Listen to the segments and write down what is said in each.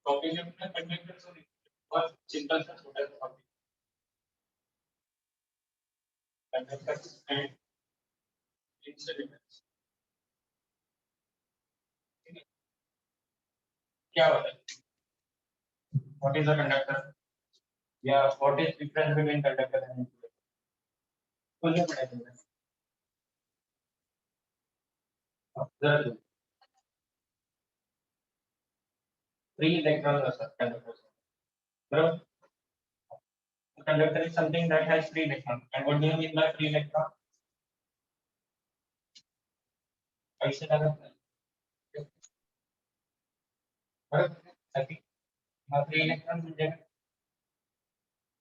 Topic है अपना conductor से बहुत सिंपल सा छोटा सा टॉपिक कंडक्टर एंड इंसुलेटर्स। क्या होता है? व्हाट इज अ कंडक्टर या what is difference between conductor and insulator? कुछ नहीं पढ़ा तुमने? जरा फ्री इलेक्ट्रॉन का कंडक्टर बराबर। Conductor is something that has free electron. And what do you mean by free electron? ऐसे लगा फ्री इलेक्ट्रॉन मिल जाएगा।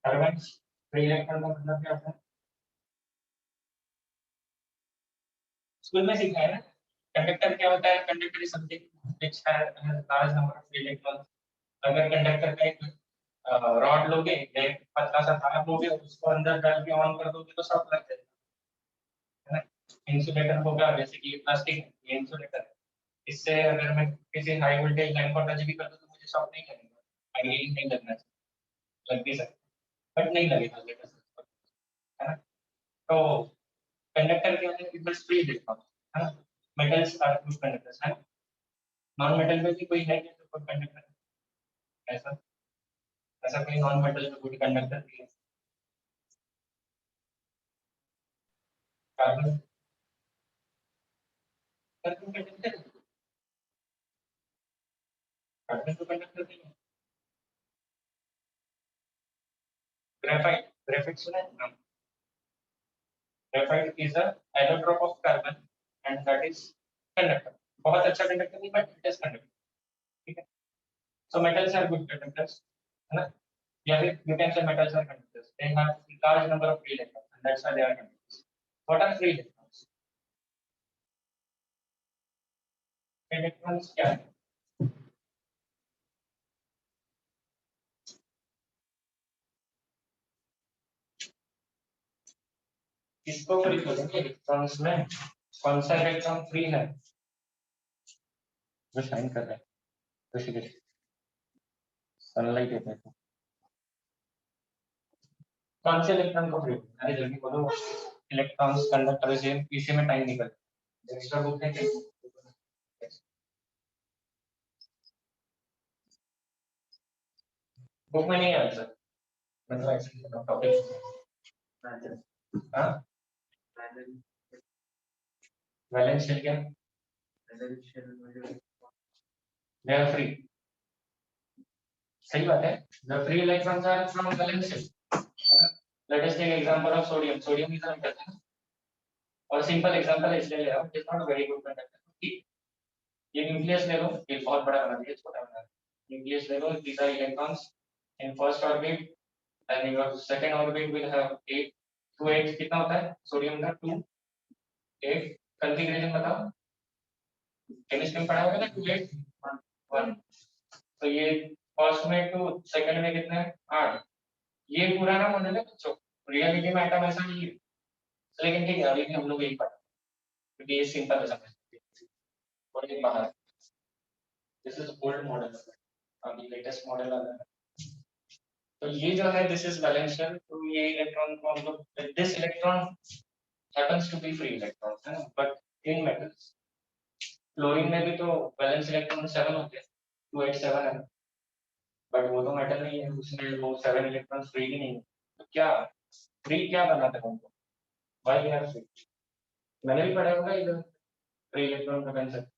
कार्बन फ्री इलेक्ट्रॉन का मतलब क्या होता है? स्कूल में सीखा है ना। कंडक्टर क्या होता है? Conductor is something which has large number of free electron. अगर कंडक्टर का एक रॉड लोगे या एक पतला सा तार लोगे उसको अंदर डाल के ऑन कर दोगे तो शॉक लग जाएगा, है ना। इंसुलेटर होगा जैसे कि प्लास्टिक है, ये इंसुलेटर है। इससे अगर मैं किसी हाई वोल्टेज लाइन को टच भी कर दूं तो मुझे शॉक नहीं लगेगा, आइडियली नहीं लगना चाहिए, लग भी सकता बट नहीं लगेगा लेटेस्ट, है ना। तो कंडक्टर के अंदर इट मस्ट फ्री इलेक्ट्रॉन, है ना। मेटल्स आर गुड कंडक्टर्स, है। नॉन मेटल में भी कोई है क्या जो गुड कंडक्टर है? ऐसा ऐसा कोई नॉन मेटल जो गुड कंडक्टर भी है? कार्बन कार्बन कंडक्टर है? कार्बन तो कंडक्टर नहीं है। ग्रेफाइट ग्रेफाइट सुना है नाम? Graphite is a allotrope of carbon and that is conductor. बहुत अच्छा कंडक्टर नहीं बट इट इज कंडक्टर, ठीक है। So metals are good conductors, है ना। या फिर you can say metals are conductors. They have large number of free electrons, and that's why they are conductors. What are free electrons? Free electrons क्या है? किसको free बोलेंगे? Electrons में कौन सा इलेक्ट्रॉन फ्री है? जो शाइन कर रहा है ऋषिकेश, सनलाइट है तो कौन से इलेक्ट्रॉन को फ्री? अरे जल्दी बोलो। इलेक्ट्रॉन्स कंडक्टर से इसी में टाइम निकल एक्स्ट्रा बुक है क्या? बुक में नहीं है आंसर, मतलब ऐसे टॉपिक। हाँ, वैलेंस शेल क्या? दे आर फ्री, सही बात है। The free electrons are from valence shell. Let us take example of sodium. Sodium is a metal और सिंपल एग्जांपल है इसलिए ले रहा हूं, it is not very good conductor. ठीक, ये न्यूक्लियस ले लो, ये बहुत बड़ा बना दिया, छोटा बना दिया। न्यूक्लियस ले लो, these are electrons in first orbit and your second orbit will have 8 2 8 कितना होता है सोडियम का? 2 8 कंफिगरेशन बताओ, केमिस्ट्री में पढ़ा होगा ना। 2 8 1 तो ये फर्स्ट में 2 सेकंड में कितना है 8। ये पूरा ना मॉडल है बच्चों, रियलिटी में एटम ऐसा नहीं है, लेकिन ठीक है अभी भी हम लोग यही पढ़ा क्योंकि ये सिंपल है समझ और ये बाहर। दिस इज ओल्ड मॉडल, अभी लेटेस्ट मॉडल आ रहा है। तो ये जो है दिस इज वैलेंशियल, तो ये इलेक्ट्रॉन को हम लोग this electron happens to be free electron, है ना। बट इन मेटल्स क्लोरीन में भी तो वैलेंस इलेक्ट्रॉन 7 होते हैं, 287 है, बट वो तो मेटल नहीं है, उसमें वो 7 इलेक्ट्रॉन फ्री ही नहीं है। तो क्या फ्री क्या बनाता है उनको? Why they are free? मैंने भी पढ़ा होगा ये फ्री इलेक्ट्रॉन का कंसेप्ट,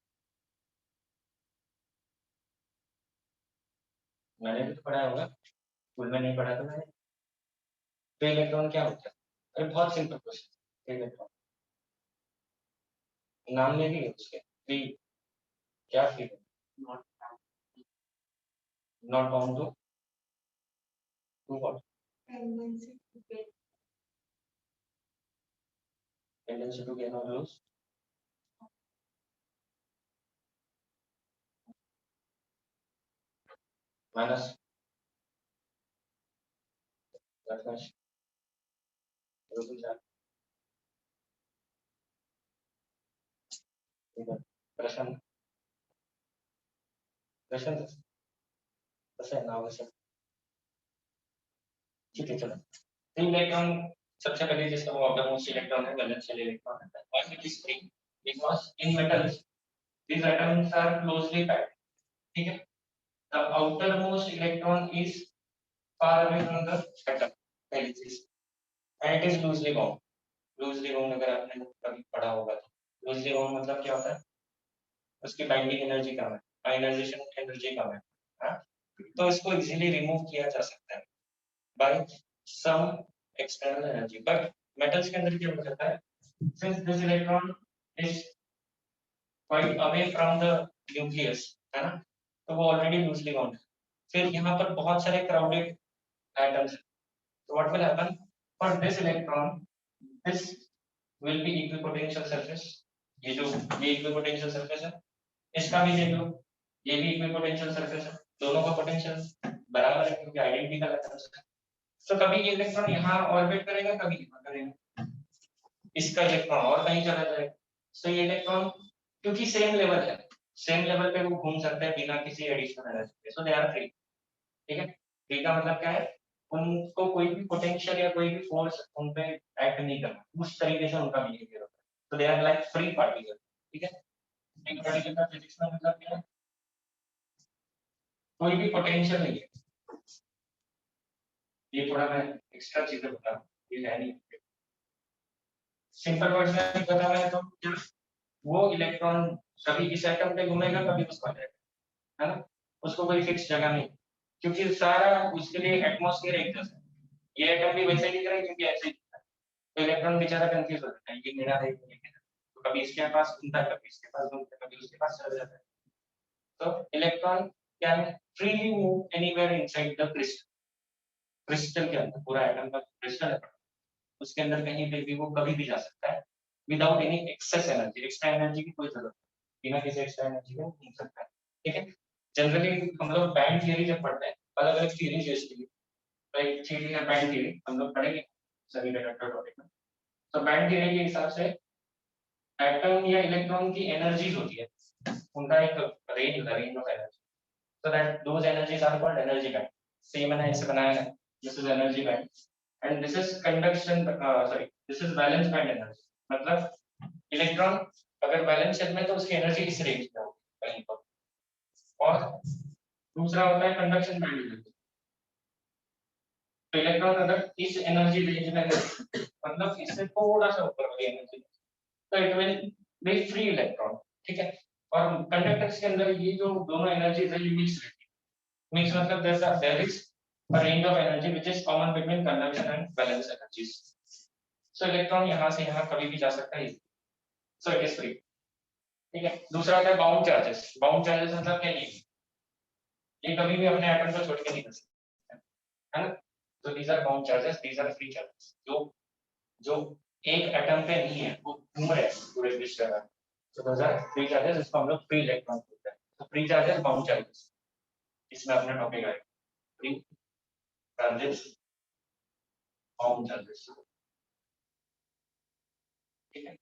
मैंने भी तो पढ़ा होगा, स्कूल में नहीं पढ़ा था मैंने। फ्री इलेक्ट्रॉन क्या होता है? अरे बहुत सिंपल क्वेश्चन। फ्री इलेक्ट्रॉन नाम में भी है उसके, फ्री क्या free? Not bound to what? Tendency to gain और लूज। माइनस प्लस प्रश्न प्रश्न बस है ना वैसे। ठीक है चलो, तो इलेक्ट्रॉन सबसे पहले जिसका वो ऑर्डर मोस्ट इलेक्ट्रॉन है वैलेंस शेल इलेक्ट्रॉन है, और it is free because in metals these atoms are closely packed, ठीक है। the outermost electron is far away from the atom, पहली चीज, and it is loosely bound। loosely bound अगर आपने कभी पढ़ा होगा तो loosely bound मतलब क्या होता है, उसकी बाइंडिंग एनर्जी कम है, आयनाइजेशन एनर्जी कम है, हाँ? तो इसको इजीली रिमूव किया जा सकता है by some external energy. But metals के अंदर क्या हो जाता है, since this electron is quite away from the nucleus, है ना, तो वो ऑलरेडी लूजली बाउंड है। फिर यहाँ पर बहुत सारे क्राउडेड एटम्स हैं, तो what will happen for this electron, this will be equipotential surface. ये जो ये इक्विपोटेंशियल सरफेस है, इसका भी देख लो, ये भी इक्विपोटेंशियल सरफेस है, दोनों का पोटेंशियल बराबर है क्योंकि आइडेंटिकल एटम्स है। तो कभी ये इलेक्ट्रॉन यहाँ ऑर्बिट करेगा, कभी यहाँ करेगा, इसका इलेक्ट्रॉन और कहीं चला जाएगा। तो ये इलेक्ट्रॉन क्योंकि सेम लेवल है, सेम लेवल पे वो घूम सकते हैं बिना किसी एडिशनल एनर्जी के, सो दे आर फ्री, ठीक है। फ्री का मतलब क्या है, उनको कोई भी पोटेंशियल या कोई भी फोर्स उन पे एक्ट नहीं करना, उस तरीके से उनका बिहेवियर होता है, तो they are like free particle, ठीक है। फ्री पार्टिकल का फिजिक्स में मतलब क्या है, कोई भी पोटेंशियल नहीं है। ये थोड़ा मैं एक्स्ट्रा चीजें बता रहा हूँ, ये है नहीं। सिंपल वर्ड्स में बता रहा है तो क्या, वो इलेक्ट्रॉन कभी इस एटम पे घूमेगा, कभी उस पर जाएगा, है ना, उसको कोई फिक्स जगह नहीं, क्योंकि सारा उसके लिए एटमॉस्फेयर एक जैसा है। ये एटम भी वैसे दिख रहा है क्योंकि ऐसे ही दिख रहा है, तो इलेक्ट्रॉन बेचारा कंफ्यूज हो जाता है, ये मेरा है ये मेरा, तो कभी इसके पास घूमता है, कभी इसके पास घूमता है, कभी उसके पास चला जाता है। तो इलेक्ट्रॉन क्या है, freely move anywhere inside the crystal, crystal के अंदर, पूरा एटम का क्रिस्टल है, उसके अंदर कहीं पे भी वो कभी भी जा सकता है without any excess energy, extra energy की कोई जरूरत नहीं, बिना किसी एक्स्ट्रा एनर्जी के घूम सकता है, ठीक है। जनरली हम लोग बैंड थियरी जब पढ़ते हैं, अलग अलग थियरी है इसके लिए, तो एक थियरी है बैंड थियरी, हम लोग पढ़ेंगे सभी कंडक्टर टॉपिक में। तो बैंड थियरी के हिसाब से एटम या इलेक्ट्रॉन की एनर्जीज होती है, उनका एक रेंज होता है, range of energy, so that those energies are called energy band। Same है इसे बनाया है, this is energy band and this is conduction, sorry, this is valence band energy। मतलब इलेक्ट्रॉन अगर वैलेंस शेल में तो उसकी एनर्जी इस रेंज में होगी कहीं पर, और दूसरा होता है कंडक्शन बैंड एनर्जी। तो इलेक्ट्रॉन अगर इस एनर्जी रेंज में है, मतलब इससे थोड़ा सा ऊपर वाली एनर्जी, तो it will be free electron, ठीक है। और कंडक्टर्स के अंदर ये जो दोनों एनर्जीज है ये मिक्स रहती है, मिक्स मतलब there is a range of energy which is common between conduction and valence energies। so electron यहाँ से यहाँ कभी भी जा सकता है, so it is free, ठीक है। दूसरा होता है बाउंड चार्जेस। बाउंड चार्जेस मतलब क्या, ये कभी भी अपने एटम को छोड़ के नहीं कर सकते, है ना। तो these are bound charges, these are free charges, जो जो एक एटम पे नहीं है, वो घूम रहे हैं पूरे विश्व में, तो दीज आर फ्री चार्जेस, इसको हम लोग फ्री इलेक्ट्रॉन बोलते हैं। तो फ्री चार्जेस, बाउंड चार्जेस, इसमें अपना टॉपिक आएगा, फ्री चार्जेस, बाउंड चार्जेस, ठीक है।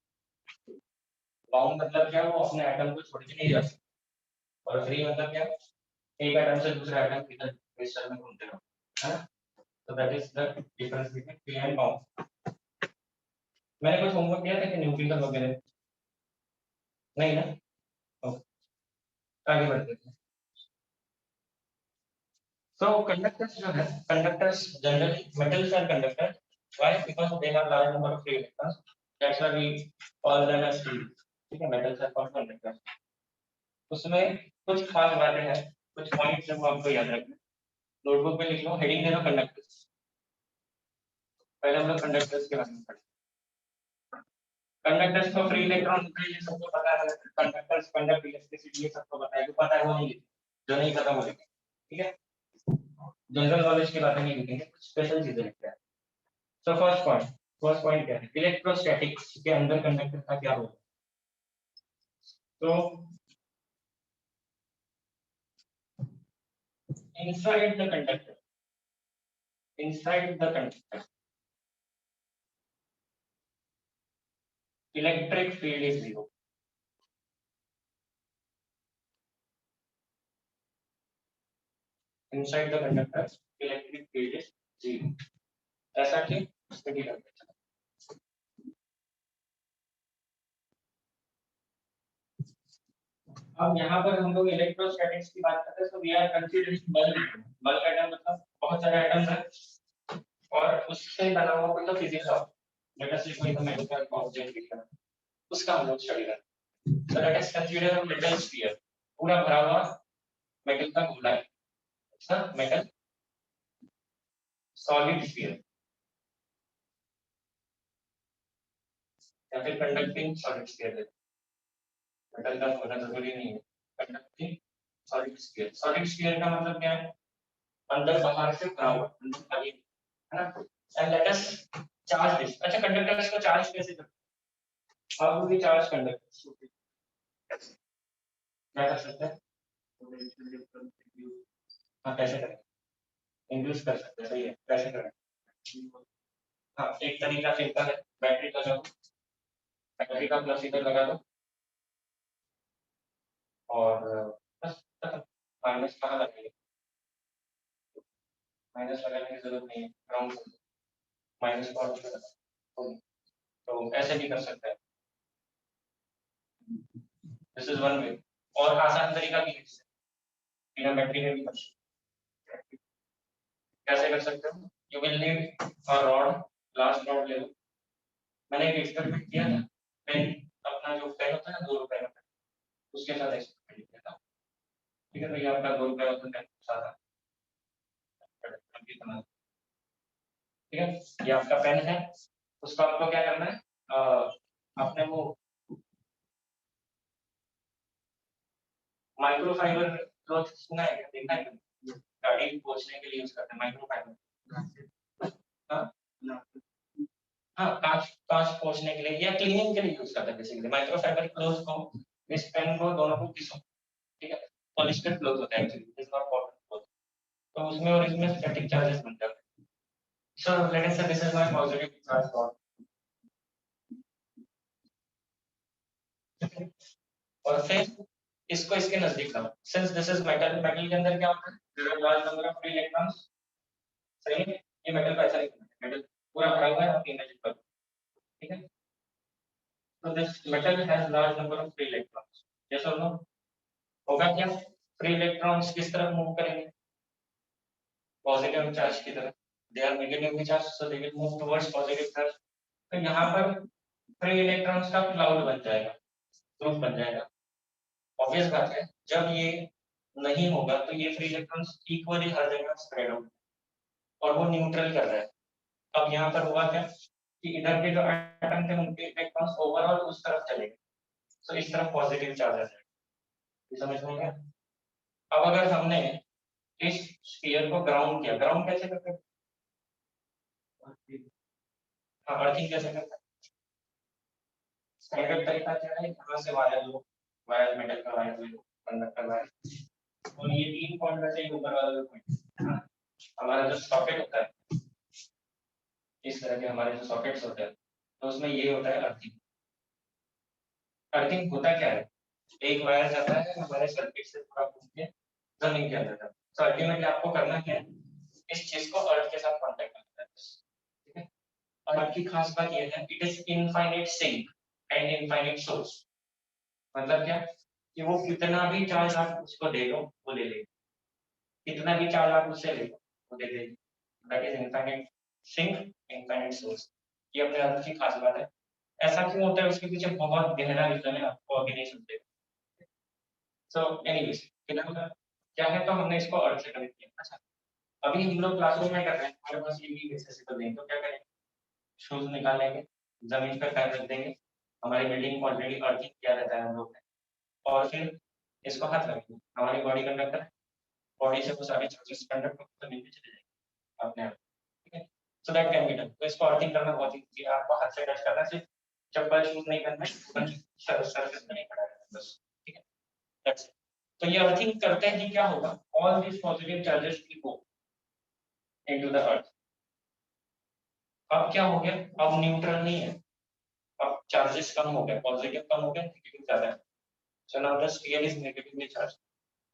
बाउंड मतलब क्या, वो अपने एटम को छोड़ के नहीं जा सकते, और फ्री मतलब क्या, एक एटम से दूसरे एटम किधर क्रिस्टल में घूमते रहो, है ना। तो that is the difference between free and bound. मैंने कुछ होमवर्क किया था कि न्यूक्लियर वगैरह, नहीं ना, ओके, आगे बढ़ते हैं। So conductors जो है, conductors generally metals are conductor, why, because they have large number of free electrons, that's why we call them as free, ठीक है, metals are called conductors। उसमें कुछ खास बातें हैं, कुछ पॉइंट्स जो आपको याद रखना, नोटबुक में लिख लो, हेडिंग दे दो कंडक्टर्स। पहले हम लोग कंडक्टर्स के बारे में पढ़ें। कंडक्टर्स को फ्री इलेक्ट्रॉन होते हैं, ये सबको पता है, कंडक्टर्स कंडक्ट इलेक्ट्रिसिटी, ये सबको पता है, जो पता है वो नहीं लिखेंगे, जो नहीं पता वो लिखेंगे, ठीक है। जनरल नॉलेज की बातें नहीं लिखेंगे, कुछ स्पेशल चीजें लिखते हैं। सो फर्स्ट पॉइंट क्या है, इलेक्ट्रोस्टैटिक्स के अंदर कंडक्टर का क्या रोल है। तो inside the conductor, inside the conductor electric field is zero. inside the conductor electric field is 0. ऐसा कि स्टडी करते हैं। अब यहाँ पर हम लोग इलेक्ट्रोस्टैटिक्स की बात करते हैं, तो we are considering bulk. Bulk atom मतलब बहुत सारे एटम्स हैं और उससे बना हुआ कोई तो फिजिक्स ऑफ लेट अस से कोई तो मेटल का ऑब्जेक्ट दिख रहा है, उसका हम लोग स्टडी करते हैं। सो let us consider a metal sphere, पूरा भरा हुआ मेटल का गोला है, सर मेटल सॉलिड स्फीयर या फिर कंडक्टिंग सॉलिड स्फीयर। मेटल का होना जरूरी नहीं है, conducting solid sphere. Solid sphere का मतलब क्या है? अंदर बाहर से भरा हुआ, अंदर खाली है ना। And let us charge this. अच्छा, कंडक्टर्स को चार्ज कैसे करते हैं? How do we charge conductors? क्या कर सकते हैं? हाँ, कैसे करें? इंड्यूस कर सकते हैं, सही है। कैसे करें? हाँ, एक तरीका सिंपल है, बैटरी का लगाओ, बैटरी का प्लस इधर लगा दो और बस खत्म। माइनस कहाँ लगेगा? माइनस लगाने की जरूरत नहीं है, ग्राउंड माइनस को और लगा तो ऐसे भी कर सकते हैं। This is one way. और आसान तरीका भी है, बिना बैटरी के भी कर सकते हैं। कैसे कर सकते हो? You will need a rod, glass rod ले लो। मैंने एक एक्सपेरिमेंट किया था, पेन, अपना जो पेन होता है ना 2 रुपए का, उसके साथ एक्सपेरिमेंट किया था। ठीक है, तो ये आपका 2 रुपए का पेन सादा, ठीक है, ये आपका पेन है। उसको आपको क्या करना है, आपने वो माइक्रोफाइबर क्लॉथ सुना है क्या? देखा है क्या? गाड़ी पोंछने के लिए यूज करते हैं माइक्रोफाइबर। हाँ हाँ, कांच कांच पोंछने के लिए या क्लीनिंग के लिए यूज करते हैं बेसिकली माइक्रोफाइबर क्लॉथ को। इस पेन को दोनों को घिसो, ठीक है। पॉलिस्टर क्लॉथ होता है actually, it's not cotton cloth. तो उसमें और इसमें स्टैटिक चार्जेस बन जाते हैं। सो let us say this is my positive charge dot, और फिर इसको इसके नजदीक लाओ। Since this is metal, metal के अंदर क्या होता है? There are large number of free electrons, सही है। ये मेटल का ऐसा नहीं है, मेटल पूरा भरा हुआ है, आप इमेजिन करो, ठीक है। तो this metal has large number of free electrons, yes और नो? होगा क्या? फ्री इलेक्ट्रॉन्स किस तरफ मूव करेंगे? पॉजिटिव चार्ज की तरफ। They are negatively charged, so they will move towards positive charge. तो यहाँ पर फ्री इलेक्ट्रॉन्स का क्लाउड बन जाएगा, ग्रुप बन जाएगा। ऑब्वियस बात है, जब ये नहीं होगा तो ये फ्री इलेक्ट्रॉन्स इक्वली हर जगह स्प्रेड होंगे और वो न्यूट्रल कर रहा है। अब यहाँ पर हुआ क्या कि इधर के जो एटम थे उनके इलेक्ट्रॉन्स ओवरऑल उस तरफ चले गए, तो इस तरफ पॉजिटिव चार्ज आ जाएगा। ये समझ में गया? अब अगर हमने इस स्फीयर को ग्राउंड किया, ग्राउंड कैसे करते हैं? हाँ, अर्थिंग कैसे करते हैं? स्टैंडर्ड तरीका क्या है? यहाँ से वायर लो, वायर मेटल का वायर लो, कंडक्टर वायर, और ये 3 पॉइंट में से ऊपर वाला पॉइंट, हमारा जो सॉकेट होता है, इस तरह के हमारे जो सॉकेट्स होते हैं, तो उसमें ये होता है अर्थिंग। अर्थिंग होता क्या है? एक वायर जाता है हमारे सर्किट से पूरा घूम के जमीन के अंदर जाता है। तो अल्टीमेटली आपको करना क्या है? इस चीज को अर्थ के साथ कांटेक्ट करना है, ठीक है। अर्थ की खास बात ये है, it is infinite sink and infinite source. मतलब क्या कि वो कितना भी चार्ज आप उसको दे लो वो ले लेगी, कितना भी चार्ज आप उससे ले लो वो दे देगी। That is infinite sink, infinite source. ये अपने अर्थ की खास बात है। ऐसा क्यों होता है उसके पीछे बहुत गहरा रीजन है, आपको अभी नहीं सुनते। सो एनीवेज, फिलहाल क्या है, तो हमने इसको अर्थ से कनेक्ट किया। अच्छा, अभी हम लोग क्लासरूम में कर रहे हैं, हमारे पास ये भी एक्सेसिबल नहीं, तो क्या करें? शूज निकालेंगे, जमीन पर पैर रख देंगे, हमारी बिल्डिंग को ऑलरेडी अर्थिंग किया रहता है हम लोग ने, और फिर इसको हाथ रखेंगे, हमारी बॉडी कंडक्टर, बॉडी से वो सारे चार्जेस कंडक्ट होकर जमीन पे चले जाएंगे अपने आप, ठीक है। So that can be done. तो इसको अर्थिंग करना बहुत ही इजी है, आपको हाथ से टच करना, सिर्फ चप्पल शूज नहीं करना है, सरफेस पे नहीं खड़ा रहना बस, ठीक है। That's it. तो ये अर्थिंग करते ही क्या होगा? All this positive charges will go into the earth. अब क्या हो गया? अब न्यूट्रल नहीं है, अब चार्जेस कम हो गए, पॉजिटिव कम हो गए, नेगेटिव ज्यादा है। So now the sphere is negatively charge.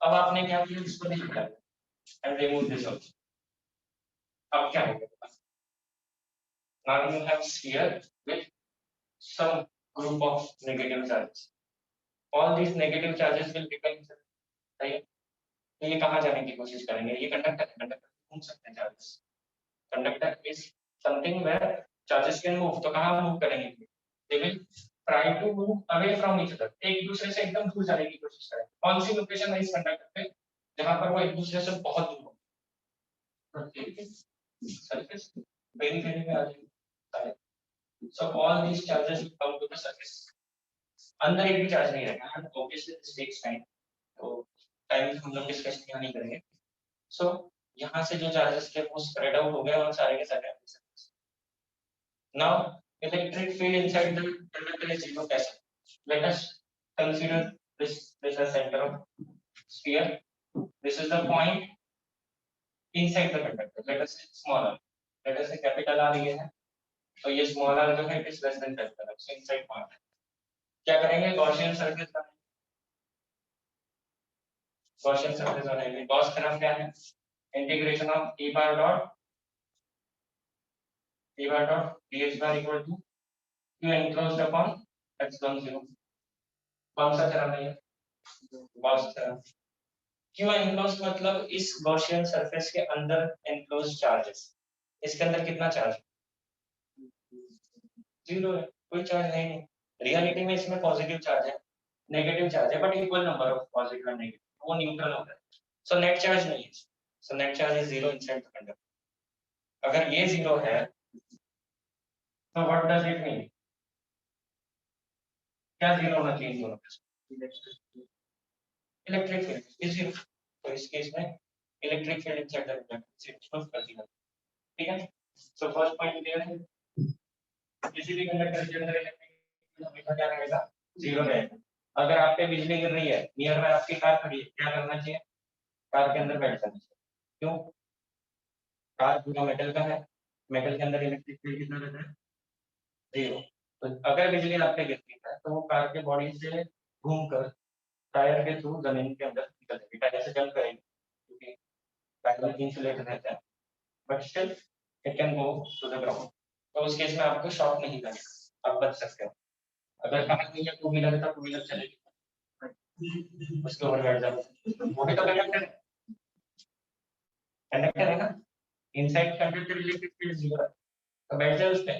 अब आपने क्या किया? इसको नहीं हटाया, and remove this also. अब क्या होगा? Now you have sphere with some group of negative charges. All these negative charges will become सही है? तो ये कहाँ जाने की कोशिश करेंगे? ये कंडक्टर घूम सकते हैं charges. Conductor is something where charges can move. तो कहाँ मूव करेंगे? They will try to move away from each other. एक दूसरे से एकदम दूर जाने की कोशिश करें. कौन सी लोकेशन है इस कंडक्टर पे जहाँ पर वो एक दूसरे से बहुत दूर हो? सरफेस पेरिफेरी में आ जाएंगे. So all these charges will come to the surface. अंदर एक भी चार्ज नहीं रहेगा. Obviously this takes time. तो टाइम हम लोग डिस्कस नहीं करेंगे. So यहाँ से जो चार्जेस थे वो स्प्रेड आउट हो गए और सारे के सारे आपके surface. Now electric field inside the conductor is zero. कैसे? Let us consider this as the center of sphere. This is the point inside the conductor. Let us say small r. Let us say capital R ये है. तो ये small r जो है it is less than capital R. So inside point क्या करेंगे? Gaussian surface बनाएंगे. Gaussian surface बनाएंगे. गॉस थ्योरम क्या है? Integration of e bar dot dx bar equal to q enclosed upon epsilon 0. कौन सा थ्योरम है ये? Gauss theorem. q एनक्लोज्ड मतलब इस गॉसियन सरफेस के अंदर एनक्लोज्ड चार्जेस. इसके अंदर कितना चार्ज? 0 है. कोई चार्ज नहीं. रियलिटी में इसमें पॉजिटिव चार्ज है, नेगेटिव चार्ज है, but equal number of positive and negative. वो न्यूट्रल होता है. सो नेट चार्ज नहीं है. So net charge is 0 inside the conductor. अगर ये 0 है तो व्हाट डज इट मीन? क्या 0 होना चाहिए दोनों पे? Electric field is 0. तो इस केस में electric field inside the conductor से प्रूफ कर दिया. ठीक है. सो फर्स्ट पॉइंट क्लियर है. किसी भी कंडक्टर के अंदर इलेक्ट्रिक फील्ड हमेशा क्या रहेगा? 0 रहेगा. अगर आप पे बिजली गिर रही है, नियर में आपकी कार खड़ी है, क्या करना चाहिए? कार के अंदर बैठ जाना चाहिए. क्यों? कार पूरा मेटल का है. मेटल के अंदर इलेक्ट्रिक फील्ड कितना रहता है? 0. तो अगर बिजली आप पे गिरती है तो वो कार के बॉडी से घूमकर टायर के थ्रू जमीन के अंदर निकलेगी. टायर से जंप करेगी क्योंकि टायर इंसुलेटेड रहता है, but still it can go to the ground. तो उस केस में आपको शॉक नहीं लगेगा. आप बच सकते हो. अगर कार नहीं है, टू व्हीलर है, तो टू व्हीलर चलेगी, उसके ऊपर बैठ जाओ. वो भी तो कंडक्टर है ना. इनसाइड कंडक्टर इलेक्ट्रिक फील्ड 0 है, तो बैठ जाओ उस पे.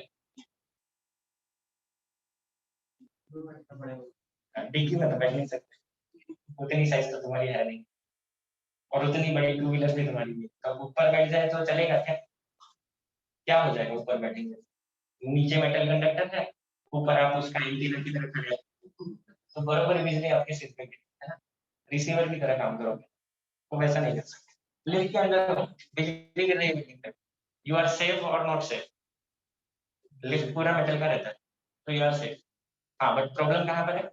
डिक्की में तो बैठ नहीं सकते. उतनी साइज तो तुम्हारी है नहीं और उतनी बड़ी टू व्हीलर भी तुम्हारी नहीं. तो ऊपर बैठ जाए तो चलेगा क्या? क्या हो जाएगा ऊपर बैठेंगे? नीचे मेटल कंडक्टर है, ऊपर आप उसका एंटीना की तरह खड़े हो, तो बराबर बिजली आपके सिर पे गिरेगी, है ना. रिसीवर की तरह काम करोगे. तो वैसा नहीं कर सकते. लिफ्ट के अंदर हो, बिजली गिर रही है, यू आर सेफ और नॉट सेफ? लिफ्ट पूरा मेटल का रहता है तो यू आर सेफ. हाँ, बट प्रॉब्लम कहाँ पर है?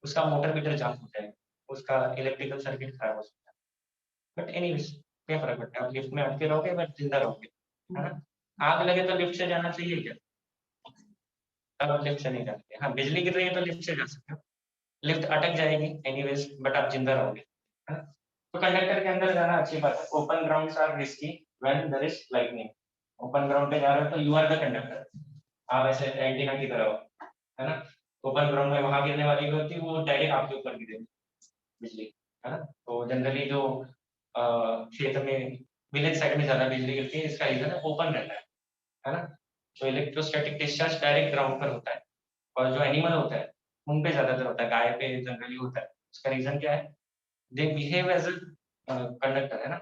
उसका मोटर मीटर जाम हो जाएगा, उसका इलेक्ट्रिकल सर्किट खराब हो सकता है. बट एनीवेज क्या फर्क पड़ता है? आप लिफ्ट में अटके रहोगे बट जिंदा रहोगे, है ना. आग लगे तो लिफ्ट से जाना चाहिए क्या? तब लिफ्ट से नहीं जाते. हाँ, बिजली गिर रही है तो लिफ्ट से जा सकते हो. लिफ्ट अटक जाएगी एनीवेज, बट आप जिंदा रहोगे, है ना. तो कंडक्टर के अंदर जाना अच्छी बात है. Open grounds are risky when there is lightning. Open ground पे जा रहे हो तो यू आर द कंडक्टर. आप ऐसे एंटीना की तरह हो, है ना. ओपन ग्राउंड में वहां गिरने वाली भी होती है, वो डायरेक्ट आपके ऊपर गिरेगी बिजली, है ना. तो जनरली जो क्षेत्र में विलेज साइड में ज्यादा बिजली गिरती है, इसका रीजन है ओपन रहता है ना. तो इलेक्ट्रोस्टैटिक डिस्चार्ज डायरेक्ट ग्राउंड पर होता है. और जो एनिमल होता है उन पे ज्यादातर होता है, गाय पे जनरली होता है. उसका रीजन क्या है? They behave as a conductor, है ना.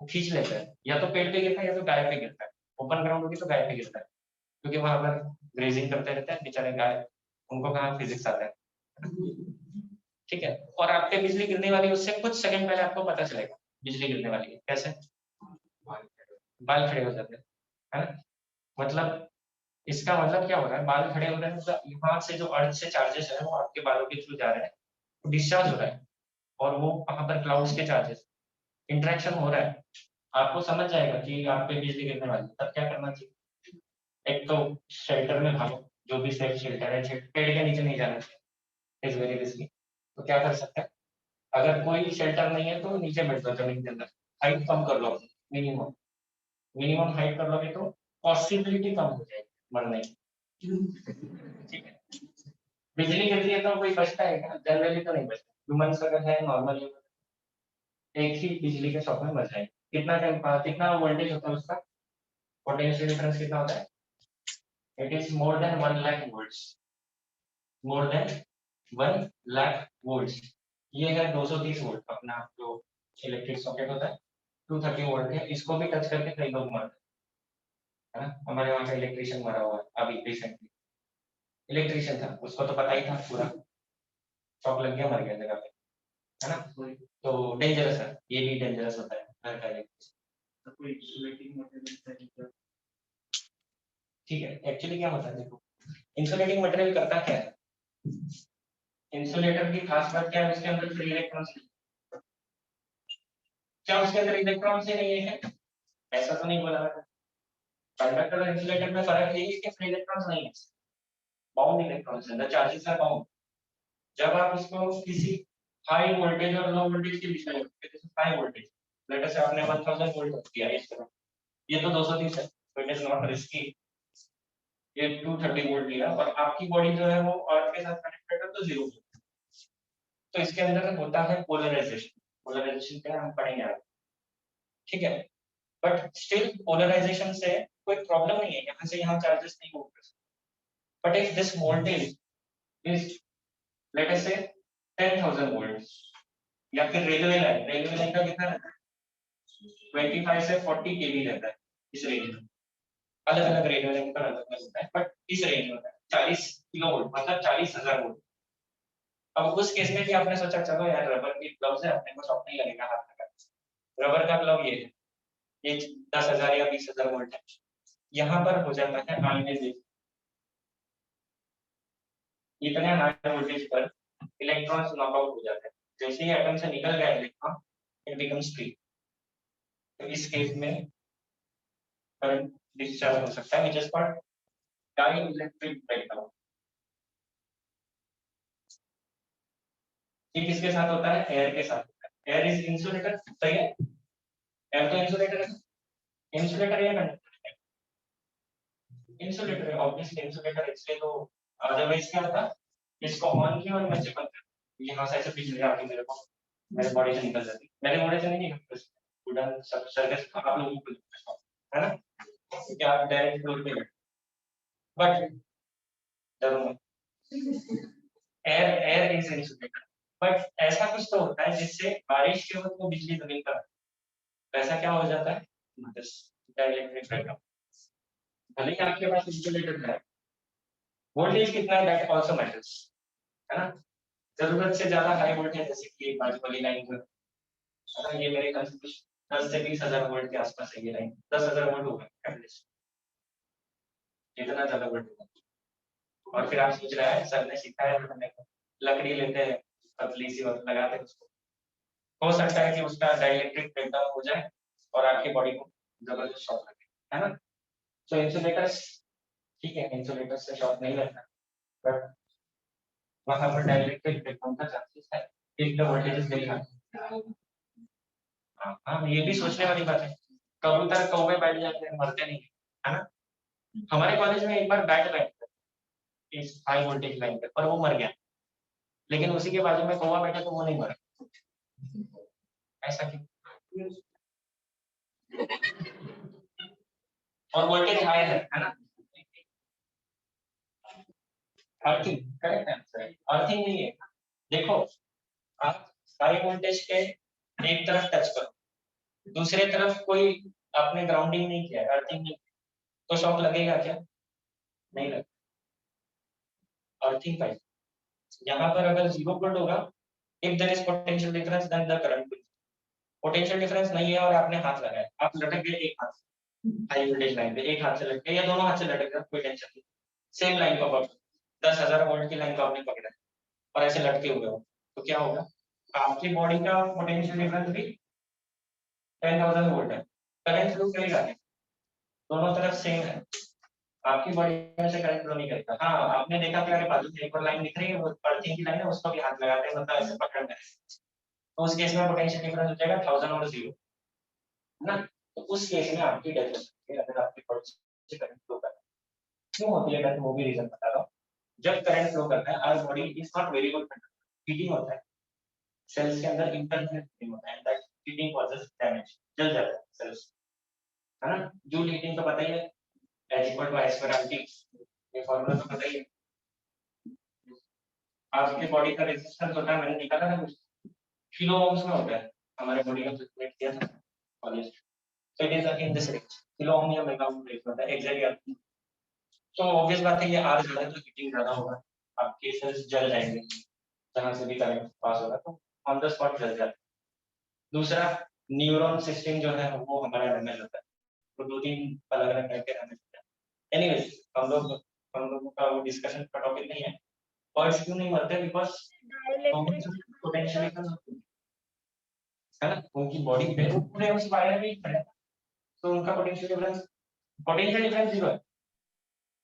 वो खींच लेता है, या तो पेड़ पे गिरता है या तो गाय पे गिरता है. ओपन ग्राउंड होगी तो गाय पे गिरता है क्योंकि वहां पर ग्रेजिंग करते रहते हैं बेचारे गाय, उनको कहाँ फिजिक्स आता है. ठीक है. और आप पे बिजली गिरने वाली है, उससे कुछ सेकंड पहले आपको पता चलेगा बिजली गिरने वाली है. कैसे? बाल खड़े हो जाते हैं, है ना. मतलब इसका मतलब क्या हो रहा है? बाल खड़े हो रहे हैं मतलब यहाँ से जो अर्थ से चार्जेस है वो आपके बालों के थ्रू जा रहे हैं, डिस्चार्ज हो रहा है, और वो वहां पर क्लाउड्स के चार्जेस इंटरेक्शन हो रहा है. आपको समझ जाएगा कि आप पे बिजली गिरने वाली है. तब क्या करना चाहिए? एक तो शेल्टर में भागो, जो भी सेफ शेल्टर है. पेड़ के नीचे नहीं जाना चाहिए, इज वेरी रिस्की. तो क्या कर सकते हैं? अगर कोई शेल्टर नहीं है तो नीचे बैठ जाओ जमीन के अंदर, हाइट कम कर लो, मिनिमम मिनिमम हाइट कर लोगे तो पॉसिबिलिटी कम हो जाएगी मरने की। ठीक है, बिजली गिरती है तो कोई बचता है क्या? जनरली तो नहीं बचता। ह्यूमंस अगर है नॉर्मल एक ही बिजली के शॉक में मर जाएंगे। कितना वोल्टेज होता है उसका, पोटेंशियल डिफरेंस कितना होता है? It is more than 1 lakh volts, more than 1 lakh volts. ये है 230 वोल्ट अपना जो इलेक्ट्रिक सॉकेट होता है, 230 वोल्ट है। इसको भी टच करके कई लोग मरते हैं, है ना। हमारे वहाँ का इलेक्ट्रिशियन मरा हुआ है अभी रिसेंटली, इलेक्ट्रिशियन था, उसको तो पता ही था पूरा, शॉक लग गया, मर गया जगह पे, है ना। तो डेंजरस है, ये भी डेंजरस होता है घर का इलेक्ट्रिशियन। ठीक है, एक्चुअली क्या होता है देखो, इंसुलेटिंग मटेरियल करता क्या है? इंसुलेटर की खास बात क्या है, उसके अंदर फ्री इलेक्ट्रॉन्स, क्या उसके अंदर इलेक्ट्रॉन्स ही नहीं है क्या? ऐसा तो नहीं बोला मैंने। कंडक्टर और इंसुलेटर में फर्क यही है कि फ्री इलेक्ट्रॉन्स नहीं है, बाउंड इलेक्ट्रॉन्स है, द चार्जेस आर बाउंड। जब आप इसको किसी हाई वोल्टेज और लो वोल्टेज के बीच में रखते हैं, जैसे हाई वोल्टेज, लेट अस से आपने 1000 वोल्ट रख दिया इस तरह, ये तो 230 है, तो इट इज नॉट रिस्की। ये 230 वोल्ट लिया और आपकी बॉडी जो है वो अर्थ के साथ कनेक्टेड है तो 0 तो इसके अंदर होता है पोलराइजेशन। पोलराइजेशन क्या हम पढ़ेंगे आगे, ठीक है। बट स्टिल पोलराइजेशन से कोई प्रॉब्लम नहीं है, यहाँ से यहाँ चार्जेस नहीं मूव कर सकते। But if this voltage is late us से 10,000 वोल्ट, या फिर रेलवे लाइन का कितना रहता है, 25 से 40 केवी रहता है इस रेंज में। अलग अलग रेलवे लाइन का अलग अलग होता है, बट इस रेंज में होता है 40 किलो वोल्ट, मतलब 40,000 वोल्ट। अब उस केस में भी आपने सोचा चलो यार रबर की ग्लव्स है, अपने को शॉक नहीं लगेगा हाथ लगा, रबर का ग्लव ये 10,000 या 20,000 वोल्ट है। यहाँ पर हो जाता है आयनाइजेशन, इतने हाई वोल्टेज पर इलेक्ट्रॉन्स नॉकआउट हो जाते हैं। जैसे ही एटम से निकल गया इलेक्ट्रॉन, इट बिकम्स फ्री। तो इस केस में करंट डिस्चार्ज हो सकता है, which is called dielectric breakdown. ये किसके साथ होता है? एयर के साथ होता है। एयर इज इंसुलेटर, सही है, एयर तो इंसुलेटर है। इंसुलेटर या कंडक्टर है? इंसुलेटर है, ऑब्वियसली इंसुलेटर है, इसलिए तो अदरवाइज क्या होता, इसको ऑन किया और मैं चिपक गया, यहाँ से ऐसे बिजली आती मेरे को, मेरे बॉडी से निकल जाती, मेरे बॉडी से नहीं निकलती, वुडन सर्फेस आप लोगों को, है ना, क्योंकि आप डायरेक्ट फ्लोर पे बैठे। But air air is insulator. But ऐसा कुछ तो होता है जिससे बारिश के वक्त वो बिजली जमीन पर, ऐसा क्या हो जाता है, डाइलेक्ट्रिक ब्रेकडाउन। भले ही आपके पास इंसुलेटर है, वोल्टेज कितना है दैट आल्सो मैटर्स, है ना। जरूरत से ज्यादा हाई वोल्टेज, जैसे कि बाजू वाली लाइन पर, है ना, ये मेरे ख्याल से कुछ 10 से 20,000 वोल्ट के आसपास है ये लाइन, 10,000 वोल्ट होगा एटलीस्ट, इतना ज्यादा वोल्ट होगा। और फिर आप सोच रहे हैं सर ने सिखाया करने को, लकड़ी लेते हैं पतली सी और लगाते हैं उसको, हो सकता है कि उसका डाइलेक्ट्रिक ब्रेकडाउन हो जाए और आपकी बॉडी को जबरदस्त शॉक लगे, है ना। तो इंसुलेटर्स, ठीक है, इंसुलेटर से शॉक नहीं लगता, बट वहां पर डाइलेक्ट्रिक ब्रेकडाउन का चांसेस है if the voltage is very high। हाँ, ये भी सोचने वाली बात है। कबूतर कौवे बैठ जाते हैं, मरते नहीं, है ना। हमारे कॉलेज में एक बार बैठ बैठ इस हाई वोल्टेज लाइन पे, पर वो मर गया, लेकिन उसी के बाजू में कौवा बैठा तो वो नहीं मरा, ऐसा क्यों? और वोल्टेज हाई है ना। अर्थिंग करेक्ट आंसर है, अर्थिंग नहीं है। देखो, आप हाई वोल्टेज के एक तरफ टच करो, दूसरे तरफ कोई आपने ग्राउंडिंग नहीं किया, अर्थिंग नहीं, तो शॉक लगेगा क्या? नहीं लगेगा, अर्थिंग का। यहाँ पर अगर 0 वोल्ट होगा, if there is potential difference then the current will, potential difference नहीं है और आपने हाथ लगाया, आप लटक गए एक हाथ से हाई वोल्टेज लाइन पे, एक हाथ से लटके या दोनों हाथ से लटक गए, कोई टेंशन नहीं, सेम लाइन को पकड़, 10,000 वोल्ट की लाइन को आपने पकड़ा और ऐसे लटके हुए हो, तो क्या होगा, आपकी बॉडी का पोटेंशियल डिफरेंस भी 10,000 वोल्ट है, करंट फ्लो करेगा नहीं, दोनों तरफ सेम है, आपकी बॉडी में से करंट फ्लो नहीं करेगा। हाँ, आपने देखा कि अगर बाजू में एक और लाइन दिख रही है, वो अर्थिंग की लाइन है, उसको भी हाथ लगाते हैं, मतलब ऐसे पकड़ में, तो उस केस में पोटेंशियल डिफरेंस हो जाएगा 1000 और 0, ना, तो उस केस में आपकी डेथ हो सकती है अगर आपकी बॉडी से करंट फ्लो कर रहा है। क्यों होती है डेथ, वो भी रीजन बता रहा हूँ। जब करंट फ्लो करता है our body is not very good heating होता है, सेल्स के अंदर इंटरनल हीटिंग होता है and that heating causes damage, जल जाता है सेल्स, है ना। जूल हीटिंग तो पता ही है, H equal to I square RT, ये फॉर्मूला तो पता ही है। आपकी बॉडी का रेजिस्टेंस होता है, मैंने निकाला ना कुछ किलो ओम्स में होता है, हमारे बॉडी का कैलकुलेट किया था college, so it is in this range, kilo ohm या मेगा ओम रेट होता है एग्जैक्टली। तो ऑब्वियस बात है ये आर ज्यादा है तो हीटिंग ज्यादा होगा, आपके सेल्स जल जाएंगे जहां से भी करंट पास होगा, तो ऑन द स्पॉट जल जाता है। दूसरा, न्यूरॉन सिस्टम जो है वो हमारा डैमेज होता है, तो दो तीन अलग अलग टाइप के डैमेज होते हैं। एनीवेज, हम लोगों का वो डिस्कशन का टॉपिक नहीं है। बर्ड्स क्यों नहीं मरते, बिकॉज डाइलेक्ट्रिक पोटेंशियल कम है ना, उनकी बॉडी पे वो पूरे उस वायर में ही खड़े हैं, तो उनका पोटेंशियल डिफरेंस जीरो है।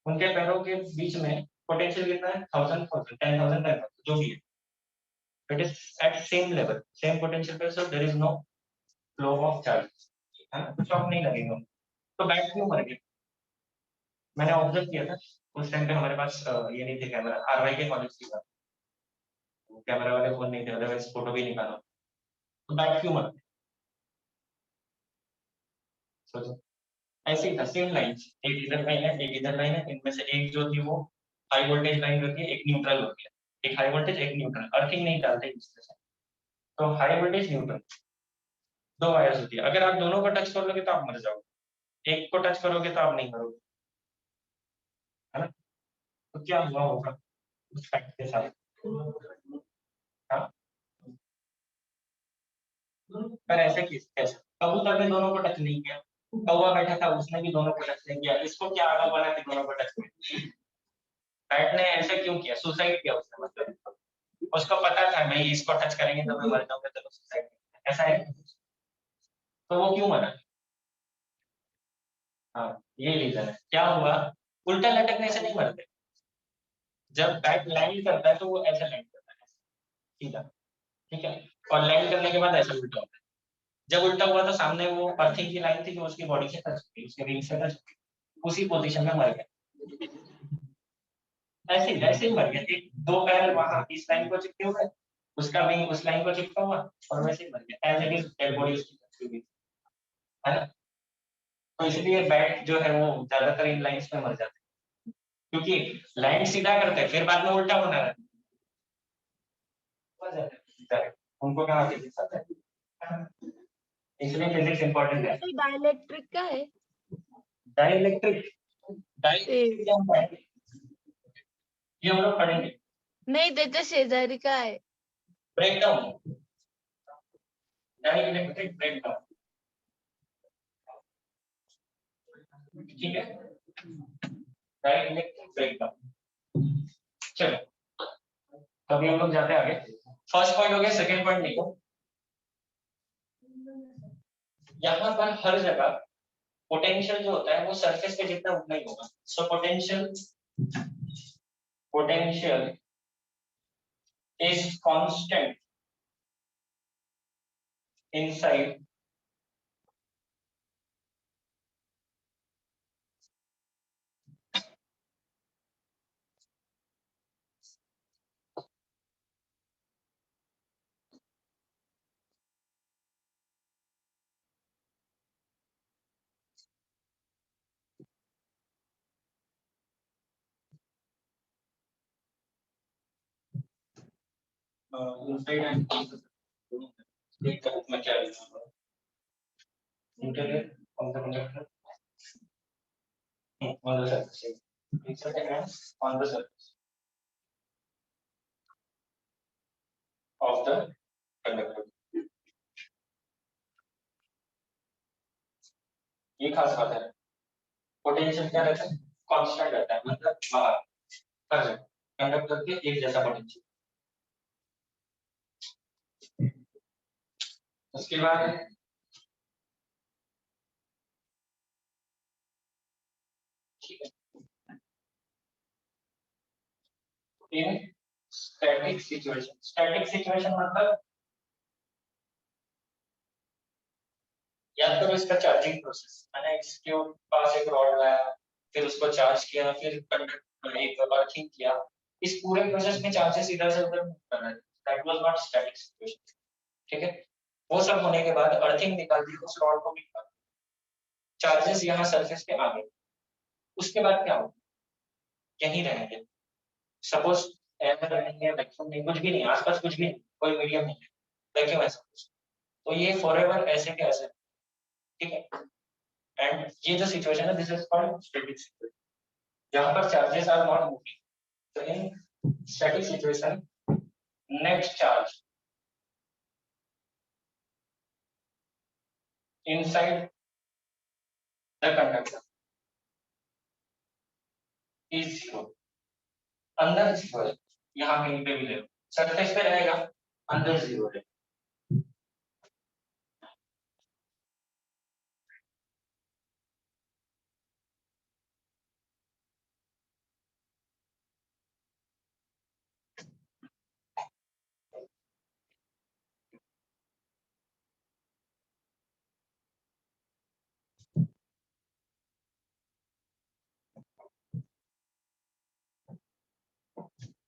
उनके पैरों के बीच में पोटेंशियल कितना है, 1000 10,000 जो भी है, it is at same level, same potential पे, so there is no flow of charge, है ना, तो शॉक नहीं लगेगा। तो बैट क्यों मर गए, मैंने ऑब्जर्व किया था उस टाइम पे हमारे पास ये नहीं थे कैमरा, आरवाई के कॉलेज की बात, कैमरा वाले फोन नहीं थे, अदरवाइज फोटो भी निकालो। तो बैट क्यों मर गए, सोचो। ऐसे ही था, सेम लाइन, एक इधर लाइन है एक इधर लाइन है, इनमें से एक जो थी वो हाई वोल्टेज लाइन होती है, एक न्यूट्रल होती है, एक हाई वोल्टेज एक न्यूट्रल, अर्थिंग नहीं डालते इस तरह से, तो हाई वोल्टेज न्यूट्रल दो वायर्स होती है, अगर आप दोनों को टच कर लोगे तो आप मर जाओगे, एक को टच करोगे तो आप नहीं मरोगे, है ना। तो क्या हुआ होगा उस फैक्ट के साथ, हाँ, पर ऐसे कैसे, कबूतर ने दोनों को टच नहीं किया, कौवा बैठा था उसने भी दोनों को टच नहीं किया, इसको क्या आदत बना कि दोनों को टच किया, बैट ने ऐसे क्यों किया, सुसाइड किया उसने, मतलब उसको पता था भाई इसको टच करेंगे तो मैं मर जाऊंगा, चलो सुसाइड, ऐसा है। तो वो क्यों मरा, हाँ, ये रीजन है। क्या हुआ, उल्टा लटकने से नहीं मरते, जब बैट लैंड करता है तो वो ऐसा लैंड करता है सीधा, ठीक है, और लैंड करने के बाद ऐसा उल्टा होता है, जब उल्टा हुआ तो सामने वो अर्थिंग की लाइन थी जो उसकी बॉडी से टच हुई, उसके विंग से टच, उसी पोजीशन में मर गया, ऐसे ही मर गया, एक दो पैर वहां इस लाइन को चिपके हुए, उसका विंग उस लाइन को चिपका हुआ, और वैसे ही मर गया, as it is dead body उसकी टच हुई, है ना। तो इसलिए बैट जो है वो ज्यादातर इन लाइंस में मर जाते हैं, क्योंकि लैंड सीधा करते हैं फिर बाद में उल्टा होना रहता है, मर जाते हैं बेचारे, उनको कहाँ फिजिक्स आता है, इसलिए फिजिक्स इंपॉर्टेंट है। तो डाइलेक्ट्रिक का है डाइलेक्ट्रिक, डाइलेक्ट्रिक क्या होता है ये हम लोग पढ़ेंगे, नहीं त्याच्या शेजारी का आहे break down, dielectric break down, ठीक है, डाइलेक्ट्रिक ब्रेक डाउन। चलो अभी हम लोग जाते हैं आगे, फर्स्ट पॉइंट हो गया, सेकंड पॉइंट लिखो, यहाँ पर हर जगह पोटेंशियल जो होता है वो सरफेस पे जितना उतना ही होगा, so potential is constant inside inside and एक में क्या लिखा है, interior of the conductor on the surface, inside and on the surface of the conductor, ये खास बात है, पोटेंशियल क्या रहता है, कांस्टेंट रहता है, मतलब बाहर हर जगह कंडक्टर के एक जैसा पोटेंशियल। उसके बाद ठीक है, इन स्टैटिक सिचुएशन मतलब याद करो इसका चार्जिंग प्रोसेस, मैंने इसके पास एक रॉड लाया, फिर उसको चार्ज किया, फिर कंडक्टर एक अर्थिंग किया, इस पूरे प्रोसेस में चार्जेस इधर से उधर मूव कर रहे थे, that was not static situation, ठीक है। वो सब होने के बाद अर्थिंग निकाल दी, उस रॉड को निकाल, चार्जेस यहाँ सरफेस पे आ गए, उसके बाद क्या होगा, यहीं रहेंगे, सपोज एयर नहीं है, वैक्यूम नहीं, कुछ भी नहीं, आसपास कुछ भी नहीं, कोई मीडियम नहीं है, वैक्यूम है सब कुछ, तो ये फॉरएवर ऐसे के ऐसे, ठीक है। एंड ये जो सिचुएशन है, this is called static situation, जहां पर चार्जेस आर नॉट मूविंग। तो इन static situation net charge inside the conductor is zero, अंदर जीरो है, यहाँ कहीं पे भी ले लो, सरफेस पे रहेगा, अंदर जीरो है।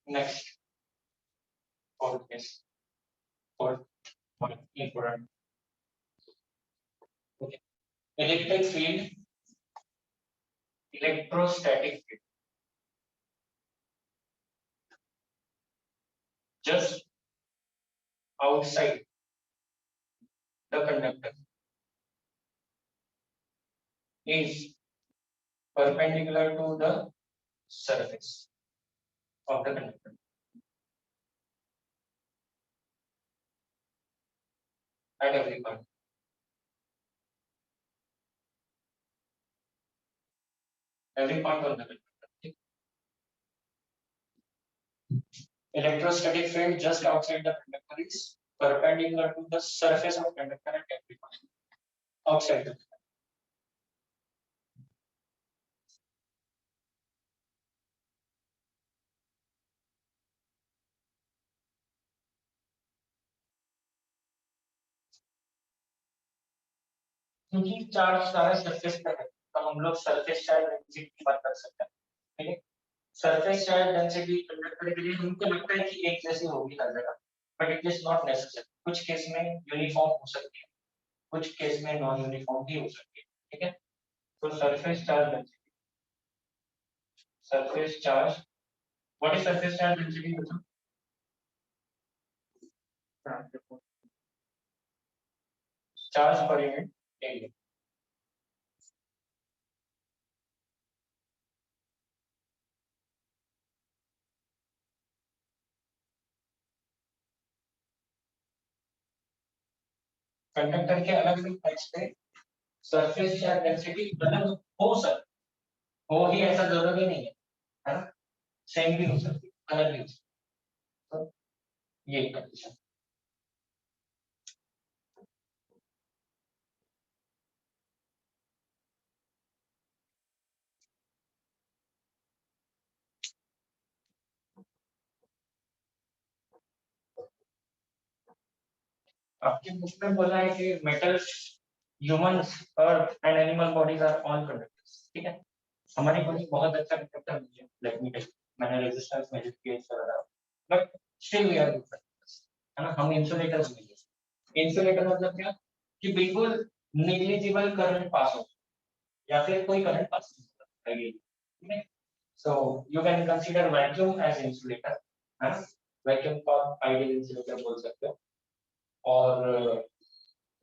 Next fourth case, fourth important, okay, electric field, electrostatic field, just outside the conductor is perpendicular to the surface of the conductor at every point. Every point on the conductor. Electrostatic field just outside the conductor is perpendicular to the surface of conductor at every point outside the conductor. क्योंकि charge सारा surface पे है, तो हम लोग surface charge density की बात कर सकते हैं, ठीक है। सरफेस चार्ज डेंसिटी कंडक्टर के लिए हमको लगता है कि एक जैसी होगी हर जगह, but it is not necessary, कुछ केस में यूनिफॉर्म हो सकती है, कुछ केस में नॉन यूनिफॉर्म भी हो सकती है, ठीक है। तो surface charge density, surface charge, what is surface charge density बच्चों? चार्ज पर यूनिट एरिया, कंडक्टर के अलग अलग टाइप्स पे सरफेस चार्ज डेंसिटी अलग हो सकती, हो ही ऐसा जरूरी नहीं है ना, सेम भी हो सकती है, अलग भी हो सकती है, तो ये कंडीशन। आपके बुक में बोला है कि metals, humans, earth and animal bodies are all conductors, ठीक है। हमारी बॉडी बहुत अच्छा कंडक्टर नहीं है, लेट मी टेल, मैंने रेजिस्टेंस मेजर किया इस तरह, but still we are good conductors, है ना, हम इंसुलेटर्स नहीं है। इंसुलेटर मतलब क्या, कि बिल्कुल नेग्लिजिबल करंट पास हो, या फिर कोई करंट पास नहीं होता है, ठीक है। So you can consider vacuum as insulator, है ना, वैक्यूम को आइडियल इंसुलेटर बोल सकते हो, और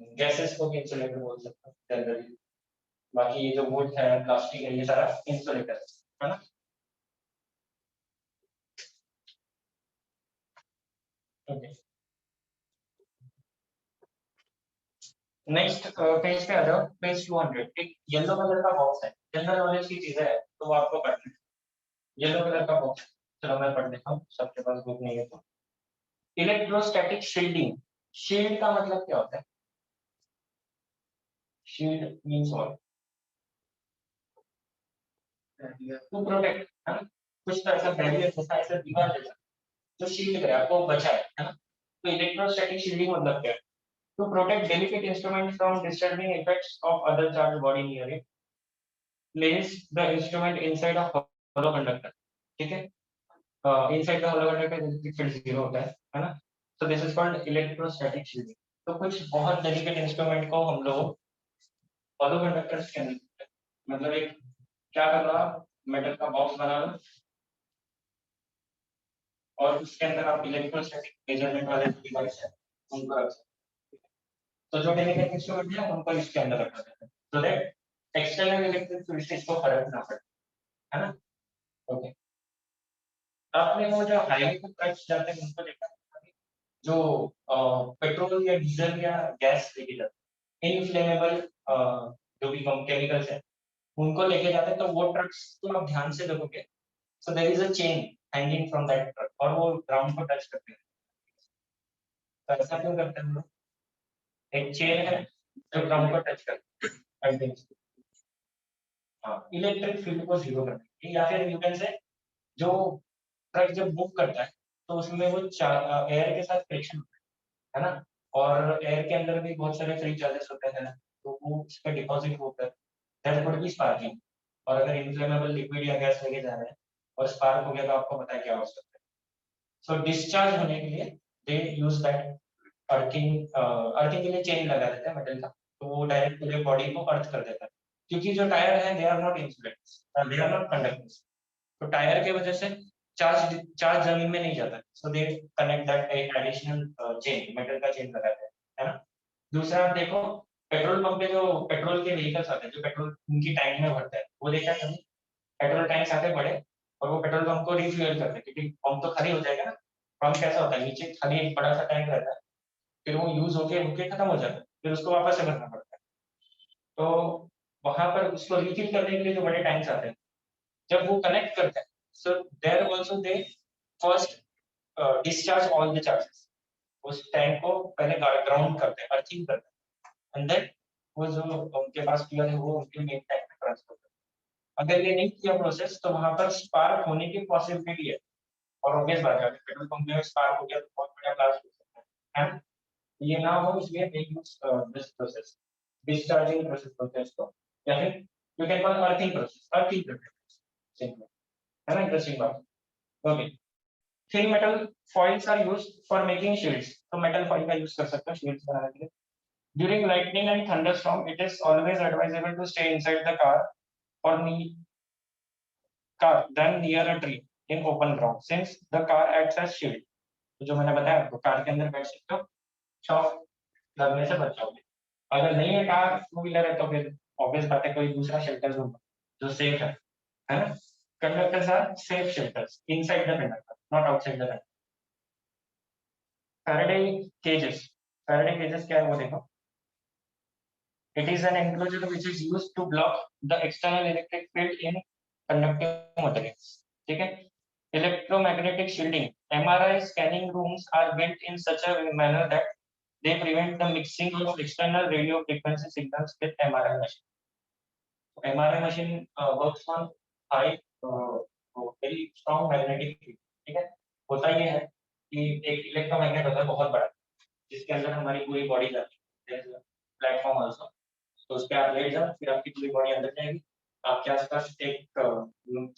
गैसेस को भी इंसुलेटर बोल सकते हैं जनरली, बाकी ये जो वुड है, प्लास्टिक है, ये सारा इंसुलेटर है ना। ओके, नेक्स्ट पेज पे आ जाओ, पेज 200, एक येलो कलर का बॉक्स है, जनरल नॉलेज की चीजें है, तो वो आपको पढ़ना है, येलो कलर का बॉक्स, चलो मैं पढ़ देता हूँ, सबके पास बुक नहीं है तो। इलेक्ट्रोस्टैटिक शील्डिंग, शील्ड का मतलब क्या होता है, shield means what, to protect, है ना, कुछ तरह का बैरियर जैसा, ऐसा दीवार जैसा जो शील्ड करे, आपको बचाए, है ना। तो इलेक्ट्रोस्टैटिक शील्डिंग मतलब क्या है, to protect delicate instrument from disturbing effects of other charged body near it, place the instrument inside a hollow conductor. ठीक है, inside the hollow conductor electric field zero होता है ना? So this is called electrostatic shielding. तो कुछ बहुत delicate instrument को हम लोग hollow conductors के अंदर, मतलब एक क्या कर रहा, मेटल का बॉक्स बना लो और उसके अंदर आप इलेक्ट्रोस्टैटिक मेजरमेंट वाले डिवाइस है उनको रख सकते हैं। तो जो डेलिकेट इंस्ट्रूमेंट है उनको इसके अंदर रखा जाता है so that external electric field को फर्क ना पड़े, है ना? ओके, आपने वो जो हाईवे पे ट्रक्स जाते हैं उनको देखा है कभी? जो पेट्रोल या डीजल या गैस लेके जाते हैं, इनफ्लेमेबल जो भी केमिकल्स है उनको लेके जाते हैं, तो वो ट्रक्स को आप ध्यान से देखोगे, so there is a chain hanging from that truck और वो ग्राउंड को टच करते हैं। तो ऐसा क्यों करते हैं हम लोग? एक चेन है जो ग्राउंड को टच करती है कंटिन्यूअसली, हाँ, इलेक्ट्रिक फील्ड को जीरो करने के लिए। या फिर यू कैन से जो ट्रक जब मूव करता है तो उसमें वो एयर के साथ फ्रिक्शन होता है ना, और एयर के अंदर भी बहुत सारे फ्री चार्जेस होते हैं, तो वो उस पर डिपॉजिट होकर दैट वुड बी स्पार्किंग। और अगर इनफ्लेमेबल लिक्विड या गैस लेके जा रहे हैं और स्पार्क हो गया तो आपको पता है क्या हो सकता है। सो डिस्चार्ज होने के लिए दे यूज दैट अर्थिंग, अर्थिंग के लिए चेन लगा देते हैं मेटल का, तो वो डायरेक्ट पूरे बॉडी को अर्थ कर देता है, क्योंकि जो टायर है they are not insulators, they are not conductors, तो टायर के वजह से चार्ज चार्ज जमीन में नहीं जाता, so they connect that additional chain, metal का चेन लगाते हैं, है ना? दूसरा आप देखो, पेट्रोल पंप पे जो पेट्रोल के व्हीकल्स आते हैं, जो पेट्रोल उनकी टैंक में भरते हैं, वो देखा कभी? पेट्रोल टैंक्स आते बड़े और वो पेट्रोल पंप को रिफ्यूल करते हैं, क्योंकि पंप तो खाली हो जाएगा ना। पंप कैसा होता है, नीचे खाली एक बड़ा सा टैंक रहता है, फिर वो यूज होके होके खत्म हो जाता है, फिर उसको वापस से भरना पड़ता है। तो वहां पर उसको रिफिल करने के लिए जो बड़े टैंक्स आते हैं, जब वो कनेक्ट करते हैं, so there also they first discharge all the charges, उस टैंक को पहले ग्राउंड करते हैं, अर्थिंग करते हैं, एंड देन वो जो उनके पास फ्यूल है वो उनके मेन टैंक में ट्रांसफर करते हैं। अगर ये नहीं किया प्रोसेस तो वहां पर स्पार्क होने की पॉसिबिलिटी है, और ऑब्वियस बात है पेट्रोल पंप में स्पार्क हो गया तो बहुत बड़ा ब्लास्ट हो सकता है ना? ये ना हो इसलिए they use this process, discharging process बोलते हैं इसको, या फिर you can call earthing process simple, है ना? इंटरेस्टिंग बात। Okay, thin metal foils are used for making shields, तो मेटल फॉइल का यूज कर सकते हैं शील्ड्स बनाने के लिए। During lightning and thunderstorm it is always advisable to stay inside the car और then near a tree in open ground since the car acts as shield। तो जो मैंने बताया आपको, कार के अंदर बैठ सकते हो, शॉक लगने से बच जाओगे। अगर नहीं है कार, टू व्हीलर है, तो फिर ऑब्वियस बात है कोई दूसरा शेल्टर ढूंढो जो सेफ है ना? Conductors are safe shelters inside the conductor, not outside the conductor. Faraday cages, Faraday cages क्या है वो देखो। It is an enclosure which is used to block the external electric field in conducting materials, ठीक है? Electromagnetic shielding, MRI scanning rooms are built in such a manner that they prevent the mixing of external radio frequency signals with MRI machine. MRI machine works on high very strong magnetic field, ठीक है? होता ये है कि एक electromagnet होता है बहुत बड़ा, जिसके अंदर हमारी पूरी बॉडी जाती है, प्लेटफॉर्म ऑल्सो, तो उस पे आप लेट जाओ, फिर आपकी पूरी बॉडी अंदर जाएगी, आपके आसपास एक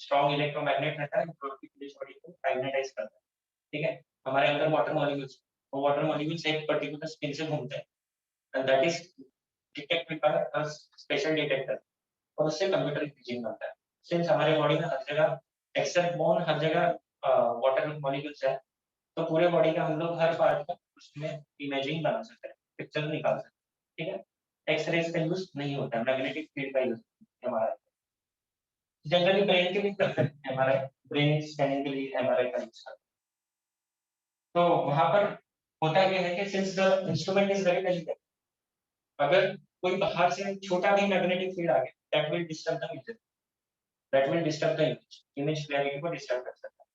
स्ट्रॉन्ग इलेक्ट्रोमैग्नेट रहता है जो आपकी पूरी बॉडी को मैग्नेटाइज करता है, ठीक है? हमारे अंदर वाटर मॉलिक्यूल्स, वो वाटर मॉलिक्यूल्स एक पर्टिकुलर स्पिन से घूमते हैं, and that is detected by a special detector, और उससे कंप्यूटर इमेजिंग बनता है। सिंस हमारे बॉडी में हर जगह एक्सेप्ट बोन हर जगह वाटर मॉलिक्यूल्स है, तो पूरे बॉडी का हम लोग हर पार्ट का उसमें इमेजिंग बना सकते हैं, पिक्चर निकाल सकते हैं, ठीक है? एक्सरेज का यूज नहीं होता है, मैग्नेटिक फील्ड का यूज हमारा जनरली ब्रेन के लिए करते हैं, एमआरआई ब्रेन स्कैनिंग के लिए एमआरआई का यूज करते हैं। तो वहां पर होता यह है कि since the instrument is very delicate, अगर कोई बाहर से छोटा भी मैग्नेटिक फील्ड आ गया that will disturb the image, that will disturb the image clarity को डिस्टर्ब कर सकता है।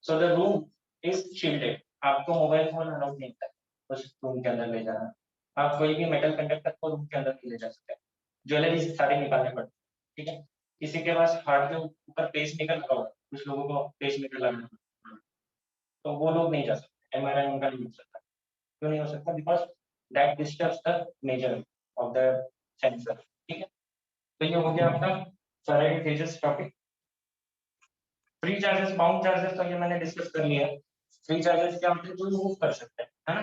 So the room is shielded, आपको मोबाइल फोन अलाउड नहीं है उस रूम के अंदर ले जाना, आप कोई भी मेटल कंडक्टर को रूम के अंदर नहीं ले जा सकते, ज्वेलरी सारे निकालने पड़ते हैं, ठीक है? किसी के पास हार्ट के ऊपर पेस मेकर लगा हुआ है, कुछ लोगों को पेस मेकर लगाना पड़ता है, तो वो लोग नहीं जा सकते, एमआरआई उनका नहीं हो सकता। क्यों नहीं हो सकता? Because that disturbs the nature of the sensor. ठीक है, तो ये हो गया आपका Faraday cages topic. Free charges, bound charges तो ये मैंने डिस्कस कर लिया। फ्री चार्जेस क्या होते हैं, जो मूव कर सकते हैं, है ना।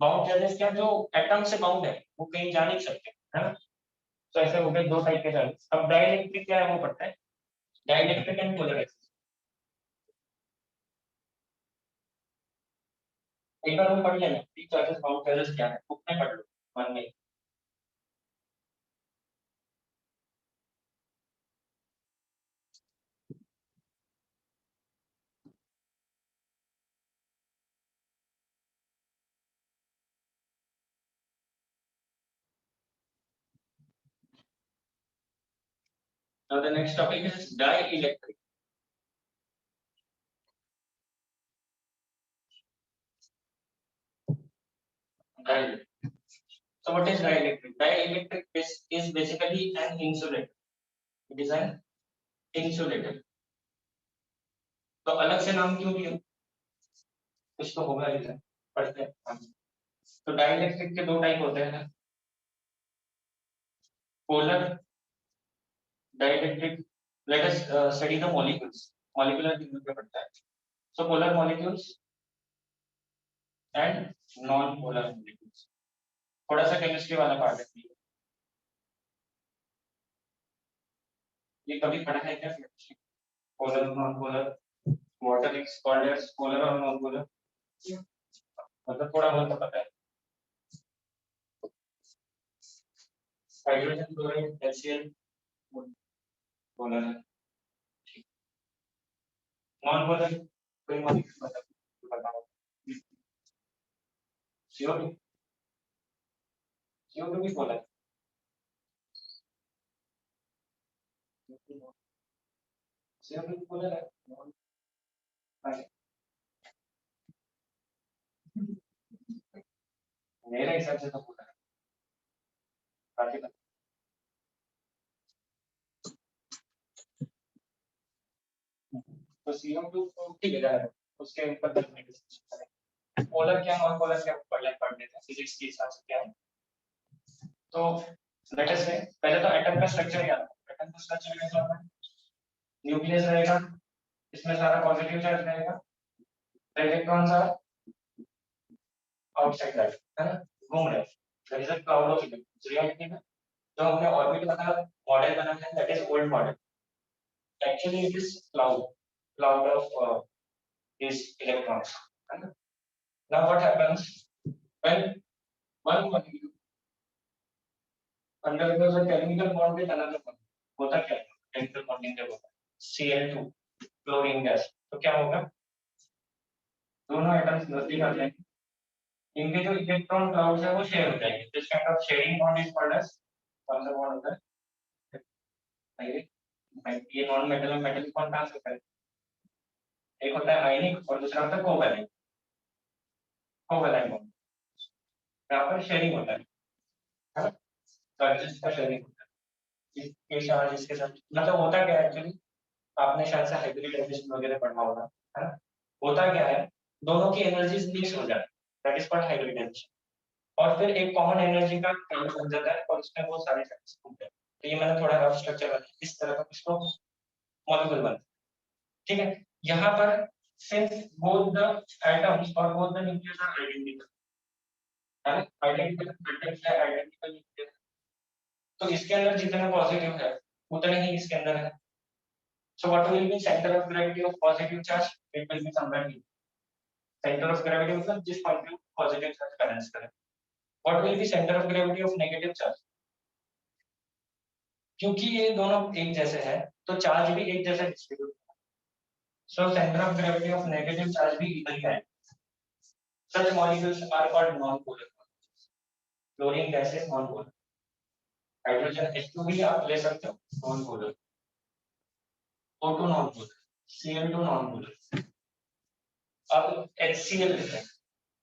बाउंड चार्जेस क्या, जो एटम से बाउंड है, वो कहीं जा नहीं सकते, है ना। तो ऐसे हो गए दो टाइप के चार्जेस। अब डाइइलेक्ट्रिक क्या है वो पढ़ते हैं, डाइइलेक्ट्रिक एंड पोलराइजेशन। एक बार हम पढ़ लेना फ्री चार्जेस बाउंड चार्जेस क्या है, बुक में पढ़ लो मन में। Now the next topic is dielectric. Dielectric. So what is dielectric? Dielectric is basically an insulator. It is an insulator. तो अलग से नाम क्यों दिया, कुछ तो होगा रीजन, पढ़ते हैं हम। तो डाइइलेक्ट्रिक के दो टाइप होते हैं, polar dielectric. Let us study the molecules, molecular theory पे पढ़ता है। So polar molecules and non polar molecules, थोड़ा सा केमिस्ट्री वाला पार्ट है ये, कभी पढ़ा है क्या chemistry? Polar non polar, water is called as polar और नॉन पोलर, मतलब थोड़ा बहुत तो पता है। हाइड्रोजन क्लोराइड HCl पोलर है, नॉन पोलर कोई मॉलिक्यूल बताओ। CO2, CO2 भी पोलर, CO2 भी पोलर है। मेरे हिसाब से तो पोलर है, बाकी तो CO2 तो ठीक है यार, उसके ऊपर तो नहीं डिस्कशन करेंगे। पोलर क्या नॉन पोलर क्या पढ़ लेते हैं फिजिक्स के हिसाब से क्या है। तो लेट अस से पहले तो एटम का स्ट्रक्चर याद रखो। एटम का स्ट्रक्चर कैसा होता है, न्यूक्लियस रहेगा, इसमें सारा पॉजिटिव चार्ज रहेगा, इलेक्ट्रॉन्स आर आउटसाइड दैट, है ना, घूम रहे हैं। There is a cloud of electrons. Reality में जो हमने ऑर्बिट वाला मॉडल बनाया है that is old model, actually it is cloud of these electrons, है ना। Now what happens when one molecule undergoes a chemical bond with another one, होता क्या है chemical bonding जब होता है Cl2 क्लोरीन गैस, तो क्या होगा, दोनों एटम्स नजदीक आ जाएंगे, इनके जो इलेक्ट्रॉन क्लाउड्स है वो शेयर हो जाएंगे। This kind of sharing bond is called as, कौन सा बॉन्ड होता है, ये नॉन मेटल में मेटल कौन ट्रांसफर करें, एक होता है आयनिक और दूसरा होता है कोवैलेंट, कोवैलेंट बॉन्ड, यहाँ पर शेयरिंग होता है, चार्जेस का शेयरिंग होता है इसके चार्ज इसके साथ। मतलब होता क्या है एक्चुअली, आपने शायद से हाइब्रिडाइजेशन वगैरह पढ़ा होगा, है ना। होता क्या है, दोनों की एनर्जीज मिक्स हो जाती है, दैट इज कॉल्ड हाइब्रिडाइजेशन, और फिर एक कॉमन एनर्जी का काम बन जाता है और उसमें वो सारे चार्जेस घूमते हैं। तो ये मैंने थोड़ा रफ स्ट्रक्चर बनाया, इस तरह का कुछ तो मॉलिक्यूल बनता है, ठीक है। यहाँ पर सिंस बोथ द एटम्स और both the nucleus are identical, है ना, आइडेंटिकल एटम्स है, आइडेंटिकल न्यूक्लियस, तो इसके अंदर जितने पॉजिटिव है उतने ही इसके अंदर है। So what will be center of gravity of positive charge? It will be somewhere here. Center of gravity मतलब जिस पॉइंट पे पॉजिटिव चार्ज बैलेंस करे। What will be center of gravity of negative charge? क्योंकि ये दोनों एक जैसे हैं, तो चार्ज भी एक जैसा डिस्ट्रीब्यूट है। So center of gravity of negative charge भी इधर ही है। Such molecules are called non-polar molecules. Chlorine gas is non-polar. Hydrogen H2 भी आप ले सकते हो non-polar. O2 non-polar. Cl2 non-polar. अब HCl लेते हैं,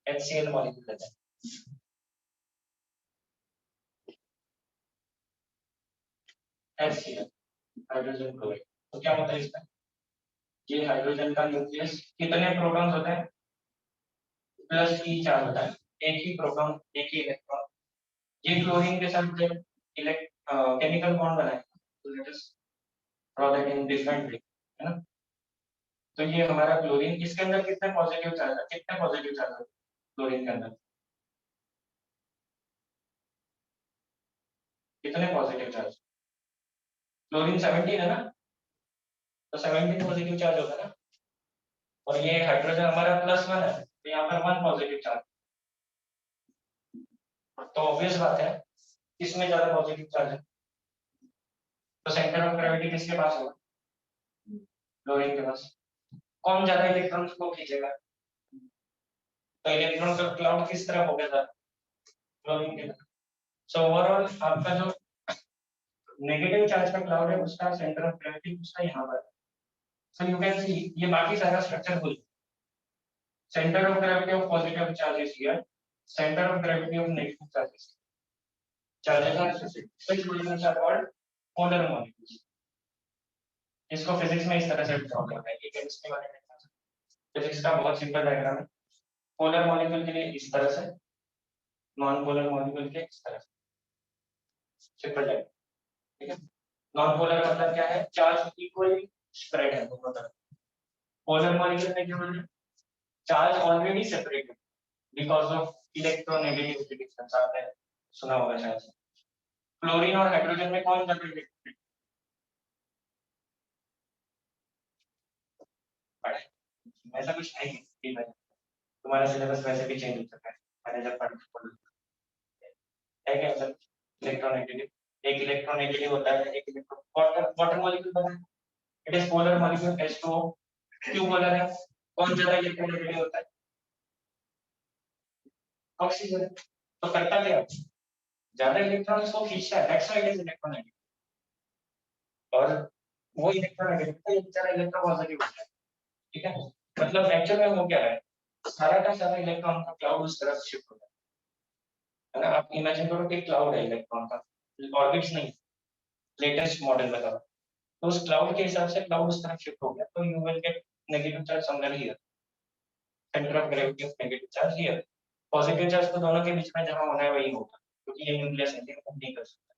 HCl मॉलिक्यूल लेते हैं। HCl हाइड्रोजन क्लोराइड, तो क्या होता है इसमें, ये हाइड्रोजन का न्यूक्लियस कितने प्रोटॉन्स होते हैं, +E चार्ज होता है, एक ही प्रोटॉन एक ही इलेक्ट्रॉन। ये क्लोरीन के साथ जब केमिकल बॉन्ड बनाएगा तो let us draw that in different way, है ना। तो ये हमारा क्लोरीन, इसके अंदर कितने पॉजिटिव चार्ज है, कितने पॉजिटिव चार्ज है क्लोरीन के अंदर, कितने पॉजिटिव चार्ज, क्लोरीन 17 है ना, तो 17 पॉजिटिव चार्ज होगा ना। और ये हाइड्रोजन हमारा +1 है, तो यहाँ पर 1 पॉजिटिव चार्ज। तो ऑब्वियस बात है इसमें ज्यादा पॉजिटिव चार्ज है, तो सेंटर ऑफ ग्रेविटी किसके पास होगा, क्लोरीन के पास। कौन ज्यादा इलेक्ट्रॉन्स को खींचेगा, तो इलेक्ट्रॉन का क्लाउड किस तरफ होगा ज्यादा, क्लोरीन के तरफ। सो ओवरऑल आपका जो नेगेटिव चार्ज का क्लाउड है उसका सेंटर ऑफ ग्रेविटी उसका यहाँ पर। सो यू कैन सी ये बाकी सारा स्ट्रक्चर भूल, centre of gravity of positive charges here, centre of gravity of negative charges, charges are six molecules are called polar molecules. इसको फिजिक्स में इस तरह से ड्रॉ करते हैं, ये केमिस्ट्री वाले डायग्राम, फिजिक्स का बहुत सिंपल डायग्राम है। पोलर मॉलिक्यूल के लिए इस तरह से, नॉन पोलर मॉलिक्यूल के इस तरह से, सिंपल डायग्राम, ठीक है। नॉन पोलर मतलब क्या है, चार्ज इक्वली स्प्रेड है दोनों तरफ। पोलर मॉलिक्यूल में क्या होता है, charge already separated because of electronegativity difference, आपने सुना होगा शायद। क्लोरीन और हाइड्रोजन में कौन ज्यादा इलेक्ट्रिक, ऐसा कुछ है ही नहीं, तुम्हारा सिलेबस वैसे भी चेंज हो चुका है, मैंने जब पढ़ा है क्या सर। इलेक्ट्रोनेगेटिव, एक इलेक्ट्रोनेगेटिव होता है, एक इलेक्ट्रो वाटर, वाटर मॉलिक्यूल बना है, it is polar molecule H2O, क्यों पोलर है, कौन ज्यादा इलेक्ट्रोनेगेटिव होता है, ऑक्सीजन। तो करता क्या, ज्यादा इलेक्ट्रॉन्स को खींचता है, that's why it is electronegative. और वो इलेक्ट्रोनेगेटिव है, ज्यादा इलेक्ट्रोपॉजिटिव होता है, ठीक है। मतलब एक्चुअल में वो क्या है, सारा का सारा इलेक्ट्रॉन का क्लाउड उस तरफ शिफ्ट होता है ना। आप इमेजिन करो कि क्लाउड है इलेक्ट्रॉन का, ऑर्बिट्स नहीं, लेटेस्ट मॉडल लगा, तो उस क्लाउड के हिसाब से क्लाउड उस तरफ शिफ्ट हो गया, तो you will get negative charge somewhere here, centre of gravity of negative charge here. Positive charge तो दोनों के बीच में जहां होना है वही होगा, क्योंकि ये न्यूक्लियस है, ये मूव नहीं कर सकता।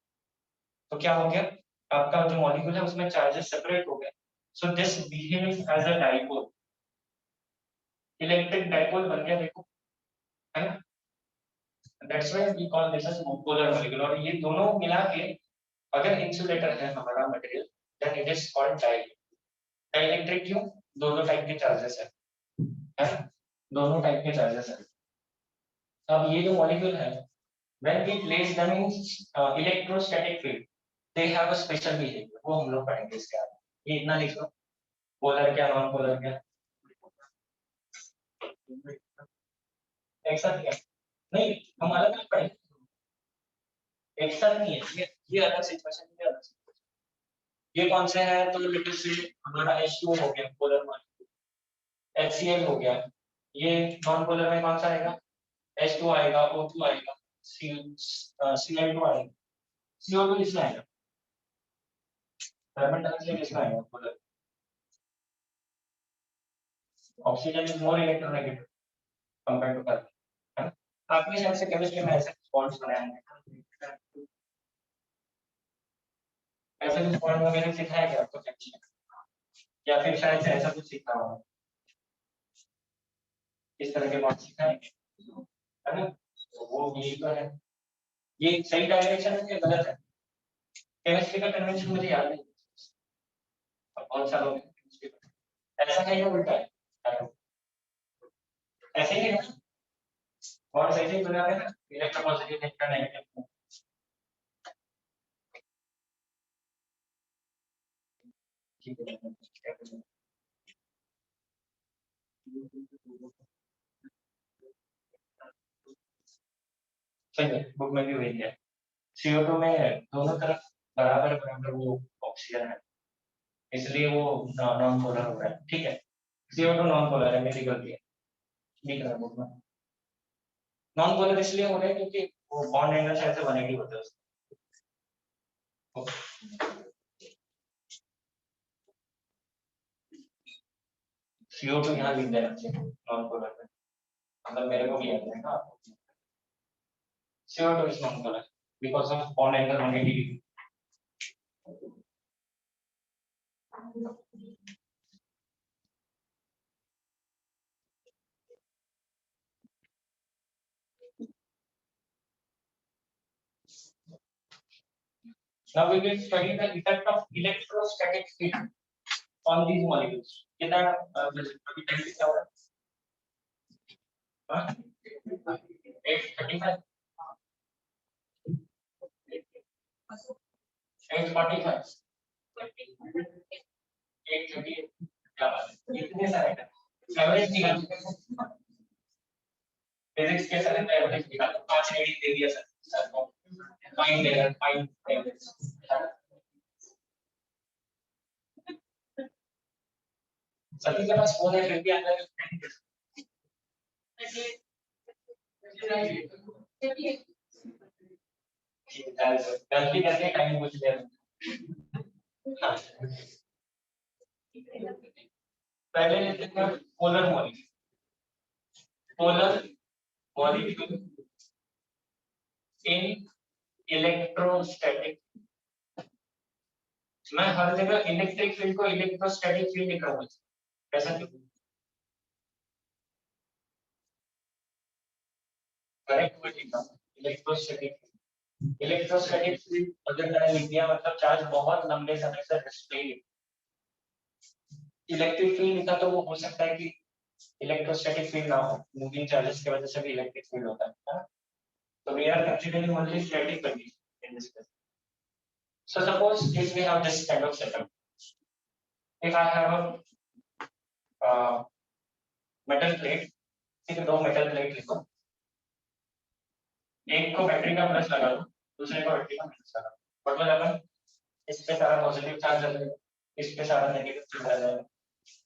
तो क्या हो गया, आपका जो मॉलिक्यूल है उसमें चार्जेस सेपरेट हो गए, so this behaves as a dipole, electric dipole बन गया, देखो, है ना। That's why we call this as polar molecule. और ये दोनों मिला के अगर इंसुलेटर है हमारा material, then it is called dielectric. Dielectric क्यों, दोनों टाइप के चार्जेस है ना, दोनों टाइप के चार्जेस है। अब ये जो मॉलिक्यूल है, when we place them in electrostatic field, they have a special behavior, वो हम लोग पढ़ेंगे इसके आगे। ये इतना लिख लो, पोलर क्या नॉन पोलर क्या, एक साथ क्या, नहीं हम अलग अलग पढ़ेंगे, एक साथ नहीं है, ये अलग सिचुएशन, ये अलग सिचुएशन। ये कौन से है, तो लेट अस से हमारा H2O हो गया पोलर मॉलिक्यूल, HCl हो गया, ये नॉन पोलर में कौन सा आएगा, H2 आएगा, O2 आएगा, Cl2 आएगा, CO2 इसमें आएगा, कार्बन डाइऑक्साइड इसमें आएगा polar. Oxygen is more electronegative compare to carbon, है ना। आपने शायद से केमिस्ट्री में ऐसे बॉन्ड्स बनाए हैं, ऐसे कुछ बॉन्ड वगैरह सिखाया गया आपको केमिस्ट्री में, या फिर शायद से ऐसा कुछ सीखा होगा, इस तरह के बॉन्ड सिखाए है ना। तो वो यही तो है, ये सही डायरेक्शन है या गलत है, केमिस्ट्री का कन्वेंशन मुझे याद नहीं, अब बहुत सालों में chemistry का। ऐसा है या उल्टा है, ऐसे ही है ना, और सही से बना है ना, इलेक्ट्रोपॉजिटिव इलेक्ट्रोनेगेटिव, ठीक है। सही है, बुक में भी वही है, CO2 में दोनों तरफ बराबर बराबर वो ऑक्सीजन है, इसलिए वो नॉन पोलर हो रहा है, ठीक है। CO2 नॉन पोलर है, मेरी गलती है, लिख रहा बुक में। नॉन पोलर इसलिए हो रहा है क्योंकि वो बॉन्ड एंगल शायद से 180 होता है उसका। CO2 यहाँ लिख देना चाहिए नॉन पोलर में, मतलब मेरे को भी याद है ना आपको। CO2 is non-polar because of bond angle 180 degree. Now we will study the effect of electrostatic field on these molecules. कितना अभी टाइम कितना हो रहा है? 8:35 8:45 8:38 क्या बात है इतने सारे एवरेज निकाल फिजिक्स के सर एवरेज निकाल 5 रीडिंग दे दिया सर को फाइंड एरर फाइंड एवरेज सभी के पास फोन है फिर भी अंदर गलती करके टाइम पूछ लिया पहले लेते हैं पोलर मॉलिक्यूल इन इलेक्ट्रोस्टैटिक मैं हर जगह इलेक्ट्रिक फील्ड को इलेक्ट्रोस्टैटिक फील्ड लिखा हुआ है ऐसा क्यों करेक्ट वर्ड लिखा इलेक्ट्रोस्टैटिक फील्ड अगर मैंने लिख दिया मतलब चार्ज बहुत लंबे समय से रिस्ट्रेन इलेक्ट्रिक फील्ड लिखा तो वो हो सकता है कि इलेक्ट्रोस्टैटिक फील्ड ना हो मूविंग चार्जेस की वजह से भी इलेक्ट्रिक फील्ड होता है तो we are considering only static condition in this case so suppose if we have this kind of setup if I have a metal plate ठीक है दो मेटल प्लेट लिखो एक को बैटरी का प्लस लगा दो दूसरे को बैटरी का माइनस लगा दो मतलब अपन इस पे सारा पॉजिटिव चार्ज आ जाएगा इस पे सारा नेगेटिव चार्ज आ जाएगा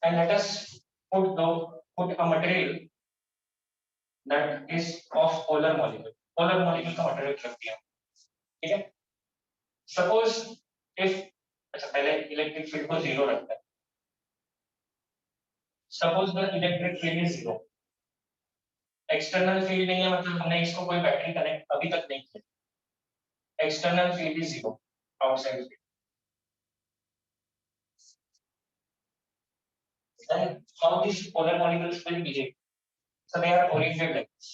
and let us put a material that is of polar molecule का मटेरियल रख दिया ठीक है सपोज इफ अच्छा पहले इलेक्ट्रिक फील्ड को जीरो रखता है suppose the electric field is zero external field नहीं है मतलब हमने इसको कोई बैटरी कनेक्ट अभी तक नहीं किया external field is zero outside field then how these polar molecules will behave so they are oriented like this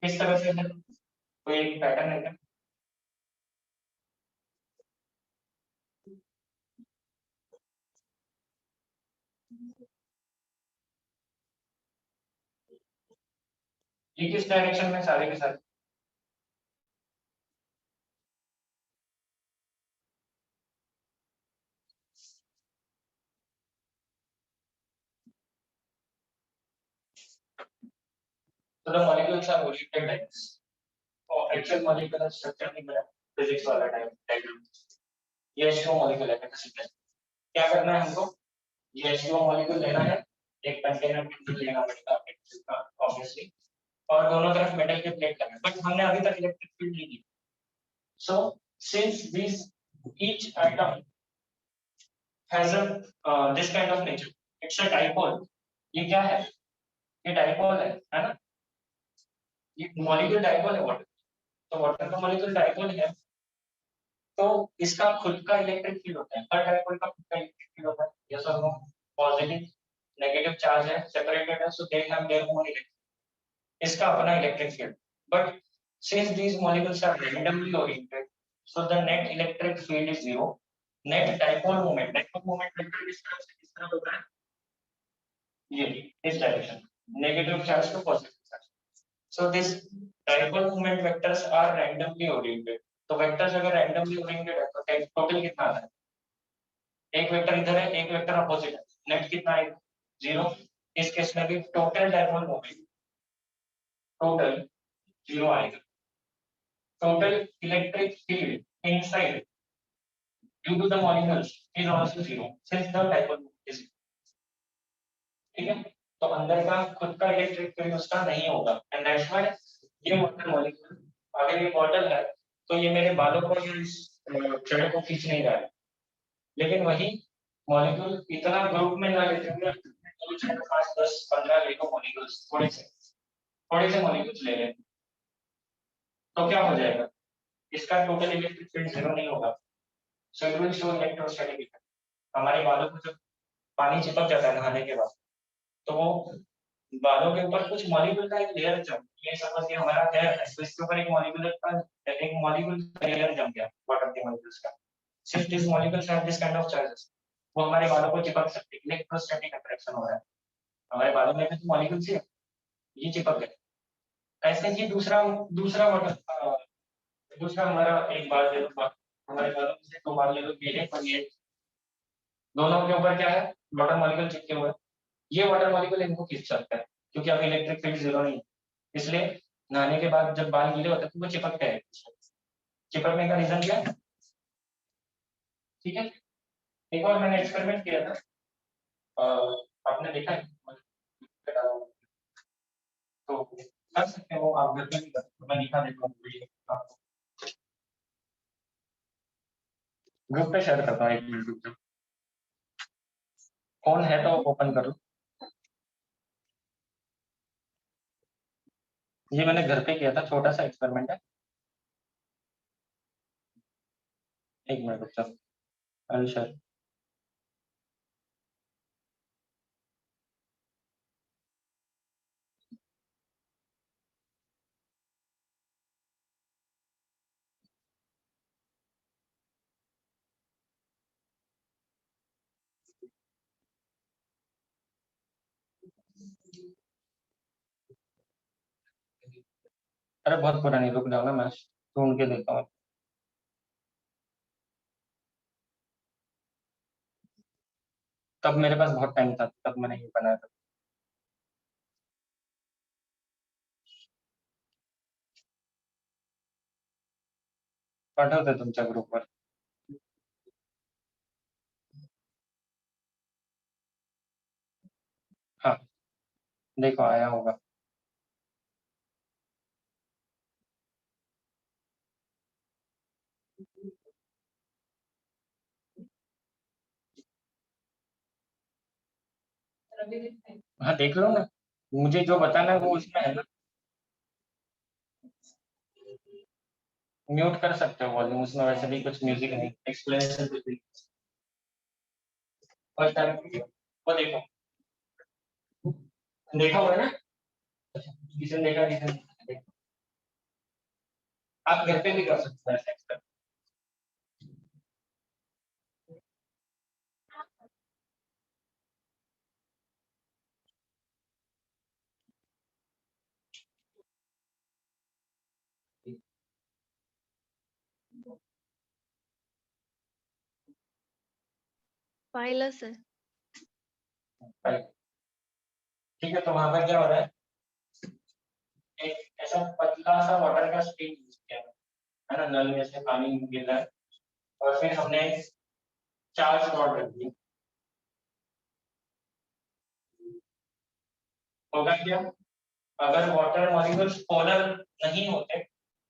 किस तरह से है कोई एक पैटर्न है क्या ये किस डायरेक्शन में सारे के सारे so the molecules are oriented like this और एक्चुअल मॉलिक्यूलर स्ट्रक्चर नहीं मिला फिजिक्स वाला डायग्राम ये H2O मॉलिक्यूल है कैपेसिटर क्या करना है हमको ये H2O मॉलिक्यूल लेना है एक कंटेनर में लेना पड़ेगा ऑब्वियसली और दोनों तरफ मेटल के प्लेट करना बट हमने अभी तक इलेक्ट्रिक फील्ड नहीं दी so since this each item has a this kind of nature it's a dipole ये क्या है ये डाइपोल है ना ये मॉलिक्यूल डाइपोल है वाटर तो वाटर का मॉलिक्यूल डाइपोल है तो इसका खुद का इलेक्ट्रिक फील्ड होता है हर डाइपोल का खुद का इलेक्ट्रिक फील्ड होता है यस और नो पॉजिटिव नेगेटिव चार्ज है सेपरेटेड है so they have their own electric इसका अपना electric field but since these molecules are randomly oriented so the net electric field is zero net dipole moment vector किस तरह होगा ये इस direction negative charge to positive charge so this dipole moment vectors are randomly oriented तो vectors अगर randomly oriented है तो total कितना आता है एक वेक्टर इधर है एक वेक्टर अपोजिट है नेट कितना आएगा जीरो इस केस में भी total dipole moment total zero आएगा total electric field inside due to the molecules is also zero since the dipole is ठीक है तो अंदर का खुद का इलेक्ट्रिक फील्ड उसका नहीं होगा एंड दैट्स व्हाई ये वाटर मॉलिक्यूल अगर ये बॉटल है तो ये मेरे बालों को इस छड़ को खींच नहीं रहा है लेकिन वही मॉलिक्यूल इतना ग्रुप में ना लेते हुए 5 10 15 ले लो मॉलिक्यूल्स थोड़े से थोड़े से मॉलिक्यूल्स ले लें तो क्या हो जाएगा, इसका टोटल इलेक्ट्रिक फील्ड जीरो नहीं होगा, so it will show electrostatic effect. हमारे बालों को जब पानी चिपक जाता है नहाने के बाद, तो वो बालों के ऊपर कुछ मॉलिक्यूल का एक लेयर जम, ये सपोज ये हमारा हेयर है, तो इसके ऊपर एक मॉलिक्यूल का लेयर जम गया, वाटर के मॉलिक्यूल्स का। Since this molecules have this kind of charges, वो हमारे बालों को चिपक सकते हैं, इलेक्ट्रोस्टैटिक अट्रैक्शन हो रहा है, हमारे बालों में भी तो मॉलिक्यूल्स है, ये चिपक गए। ऐसे ही दूसरा दूसरा वाटर दूसरा हमारा एक बार ले लो, हमारे बालों में से दो बार ले लो, ये और ये, दोनों के ऊपर क्या है, वाटर मॉलिक्यूल चिपके हुए हैं। ये वाटर मॉलिक्यूल इनको खींच सकता है, क्योंकि अब इलेक्ट्रिक फील्ड जीरो नहीं है, इसलिए नहाने के बाद जब बाल गीले होते हैं तो वो चिपकते हैं। चिपकने का रीजन क्या है, ठीक है। एक और मैंने एक्सपेरिमेंट किया था, आपने देखा है, तो कर सकते हो आप घर पे भी, कर सकते हो, मैं दिखा देता हूँ आपको, ग्रुप पे शेयर करता हूँ, एक मिनट रुक जाओ, फोन है तो ओपन कर लो। ये मैंने घर पे किया था, छोटा सा एक्सपेरिमेंट है, एक मिनट रुक जाओ, अरे शेयर। अरे बहुत पुरानी, रुक जाओ ना, मैं ढूंढ के देता हूँ। तब मेरे पास बहुत टाइम था, तब मैंने ये बनाया था। पाठवते तुमच्या ग्रुपवर। हाँ, देखो आया होगा। हाँ देख लो ना, मुझे जो बताना है वो उसमें है ना। म्यूट कर सकते हो वॉल्यूम, उसमें वैसे भी कुछ म्यूजिक नहीं, एक्सप्लेनेशन कुछ नहीं। फर्स्ट टाइम वो देखो, देखा हुआ है ना, किसी ने देखा, किसी ने नहीं देखा। आप घर पे भी कर सकते हो ऐसे experiment। पाहिलं सर। ठीक है, तो वहां पर क्या हो रहा है, एक ऐसा पतला सा वाटर का स्ट्रीम यूज किया है ना, नल में से पानी गिर रहा है, और फिर हमने चार्ज रॉड रख दी, होगा क्या, अगर वाटर मॉलिक्यूल्स पोलर नहीं होते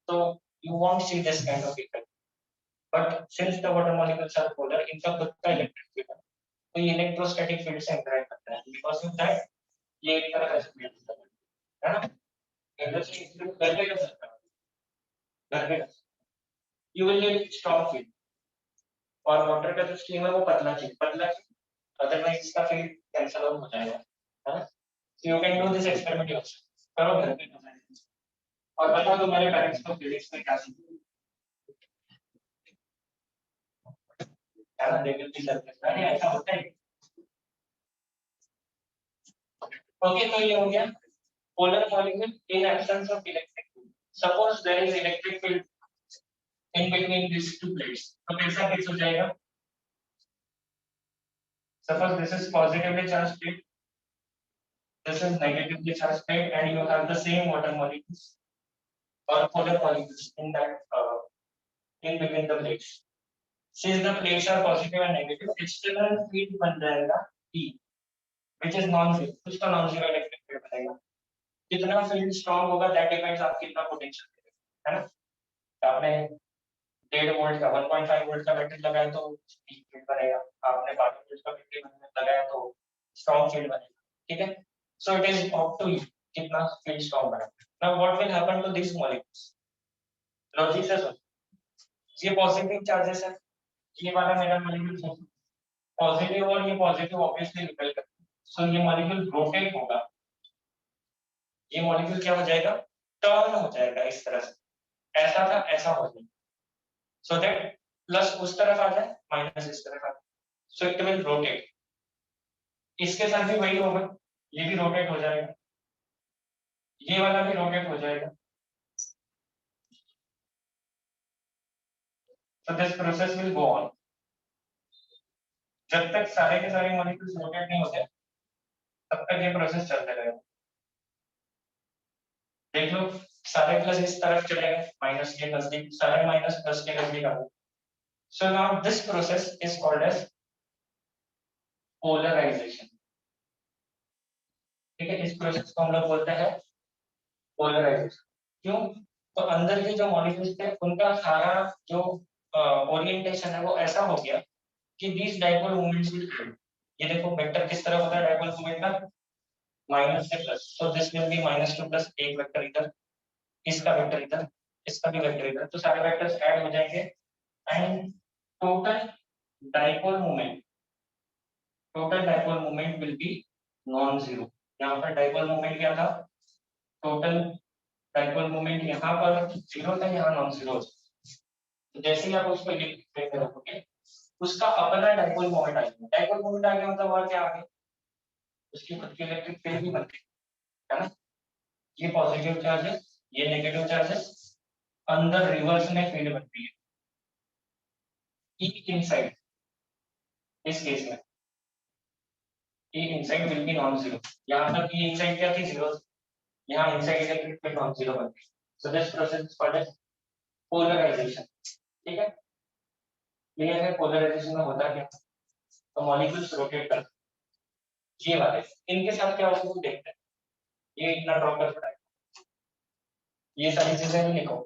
तो you won't see this kind of effect, but since the water molecules are polar, इनका खुद का इलेक्ट्रिक फील्ड है, तो ये इलेक्ट्रोस्टैटिक फील्ड से इंटरेक्ट करते हैं, बिकॉज ऑफ दैट ये एक तरह से फील्ड है ना। इधर से करके कर सकता है, करके you will need strong field, और वाटर का जो स्ट्रीम है वो पतला चाहिए, पतला चाहिए, अदरवाइज इसका फील्ड कैंसिल आउट हो जाएगा, है ना। You can do this experiment yourself, करो घर पे, और बताओ तुम्हारे पेरेंट्स को फिजिक्स में क्या सीखा है ना, दे विल बी सरप्राइज्ड, अरे ऐसा होता है। ओके, तो ये हो गया polar molecule in absence of electric field, suppose there is electric field in between this two plates, तो कैसा केस हो जाएगा, suppose this is positively charged plate, this is negatively charged plate, and you have the same water molecules or polar molecules in that in between the plates. Since the plates are positive and negative, external field बन जाएगा E, which is non-zero, कुछ तो non-zero electric field बनेगा। कितना field strong होगा, that depends आप कितना potential है ना। आपने 1.5 वोल्ट का 1.5 वोल्ट का बैटरी लगाया तो वीक फील्ड बनेगा, आपने 12 वोल्ट का बैटरी लगाया तो स्ट्रॉन्ग फील्ड बनेगा, ठीक है। So it is up to you कितना फील्ड स्ट्रॉन्ग बना। Now what will happen to this molecules, logic से सोचो, ये पॉजिटिव चार्जेस है, ये वाला मेरा मॉलिक्यूल पॉजिटिव और ये पॉजिटिव ऑब्वियसली निकल कर, सो ये मॉलिक्यूल रोटेट होगा, ये मॉलिक्यूल क्या हो जाएगा, टर्न हो जाएगा इस तरह से, ऐसा था ऐसा हो जाएगा, सो दैट प्लस उस तरफ आ जाए माइनस इस तरफ आ जाए, सो इट विल रोटेट। इसके साथ भी वही होगा, ये भी रोटेट हो जाएगा, ये वाला भी रोटेट हो जाएगा, so this process will go on, जब तक सारे के सारे मॉलिक्यूल्स रोटेट नहीं होते तब तक ये प्रोसेस चलता रहेगा। देख लो, सारे प्लस इस तरफ चले गए, माइनस के नजदीक, सारे माइनस प्लस के नजदीक आ गए, so now this process is called as polarisation. ठीक है, इस प्रोसेस को हम लोग बोलते हैं पोलराइजेशन। क्यों? तो अंदर के जो मॉलिक्यूल्स थे उनका सारा जो ओरिएंटेशन है वो ऐसा हो गया कि these dipole moments will change। ये देखो वेक्टर किस तरह होता है डाइपोल मोमेंट का, माइनस से plus, so this will be minus two plus, एक वेक्टर इधर, इसका वेक्टर इधर, इसका भी वेक्टर इधर, तो सारे वेक्टर्स ऐड हो जाएंगे and total dipole moment, total dipole moment will be non zero. यहाँ पर डाइपोल मोमेंट क्या था, टोटल डाइपोल मोमेंट यहाँ पर जीरो था, यहाँ नॉन जीरो। तो जैसे ही आप उसको लिख रखोगे उसका अपना डाइपोल मोमेंट आ गया, डाइपोल मोमेंट आ गया मतलब और क्या आ गया, उसकी खुद की इलेक्ट्रिक फील्ड भी बन गई, है ना। ये पॉजिटिव चार्ज है, ये नेगेटिव चार्ज है, अंदर रिवर्स में फील्ड बनती है ई इनसाइड, इस केस में E inside will be non zero, यहाँ पर ई इनसाइड क्या थी, जीरो, यहाँ inside electric field non zero बन गई, so this process is called as polarisation. ठीक है, क्लियर है पोलराइजेशन में होता क्या, तो मॉलिक्यूल्स रोटेट करते हैं, ये वाले, इनके साथ क्या होगा वो देखते हैं, ये इतना ड्रॉ करता है, ये सारी चीजें भी लिखो।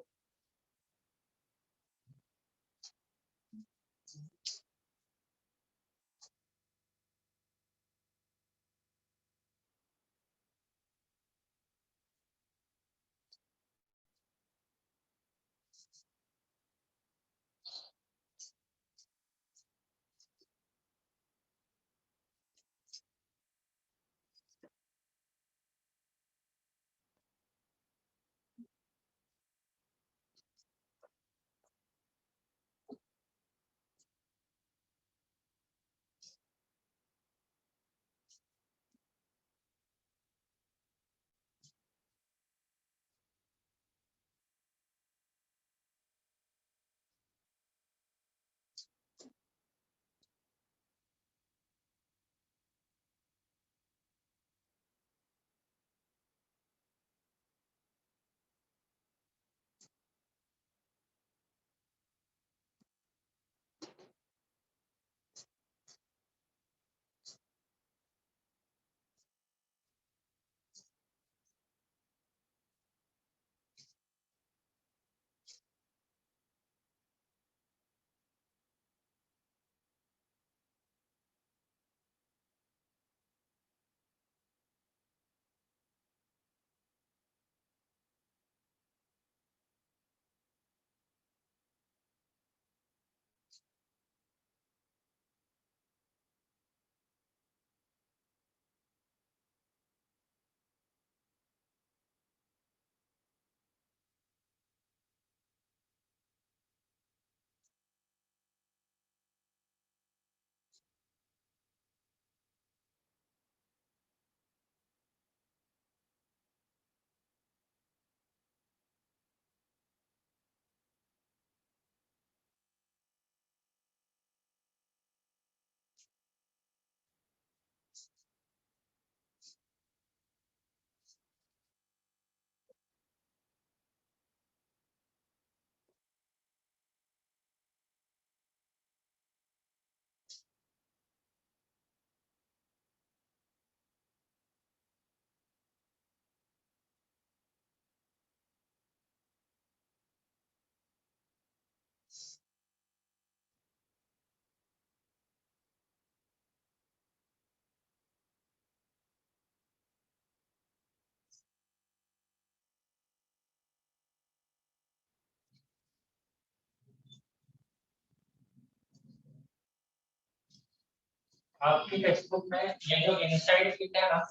आपकी टेक्स्ट बुक में ये जो इनसाइड फील्ड है ना,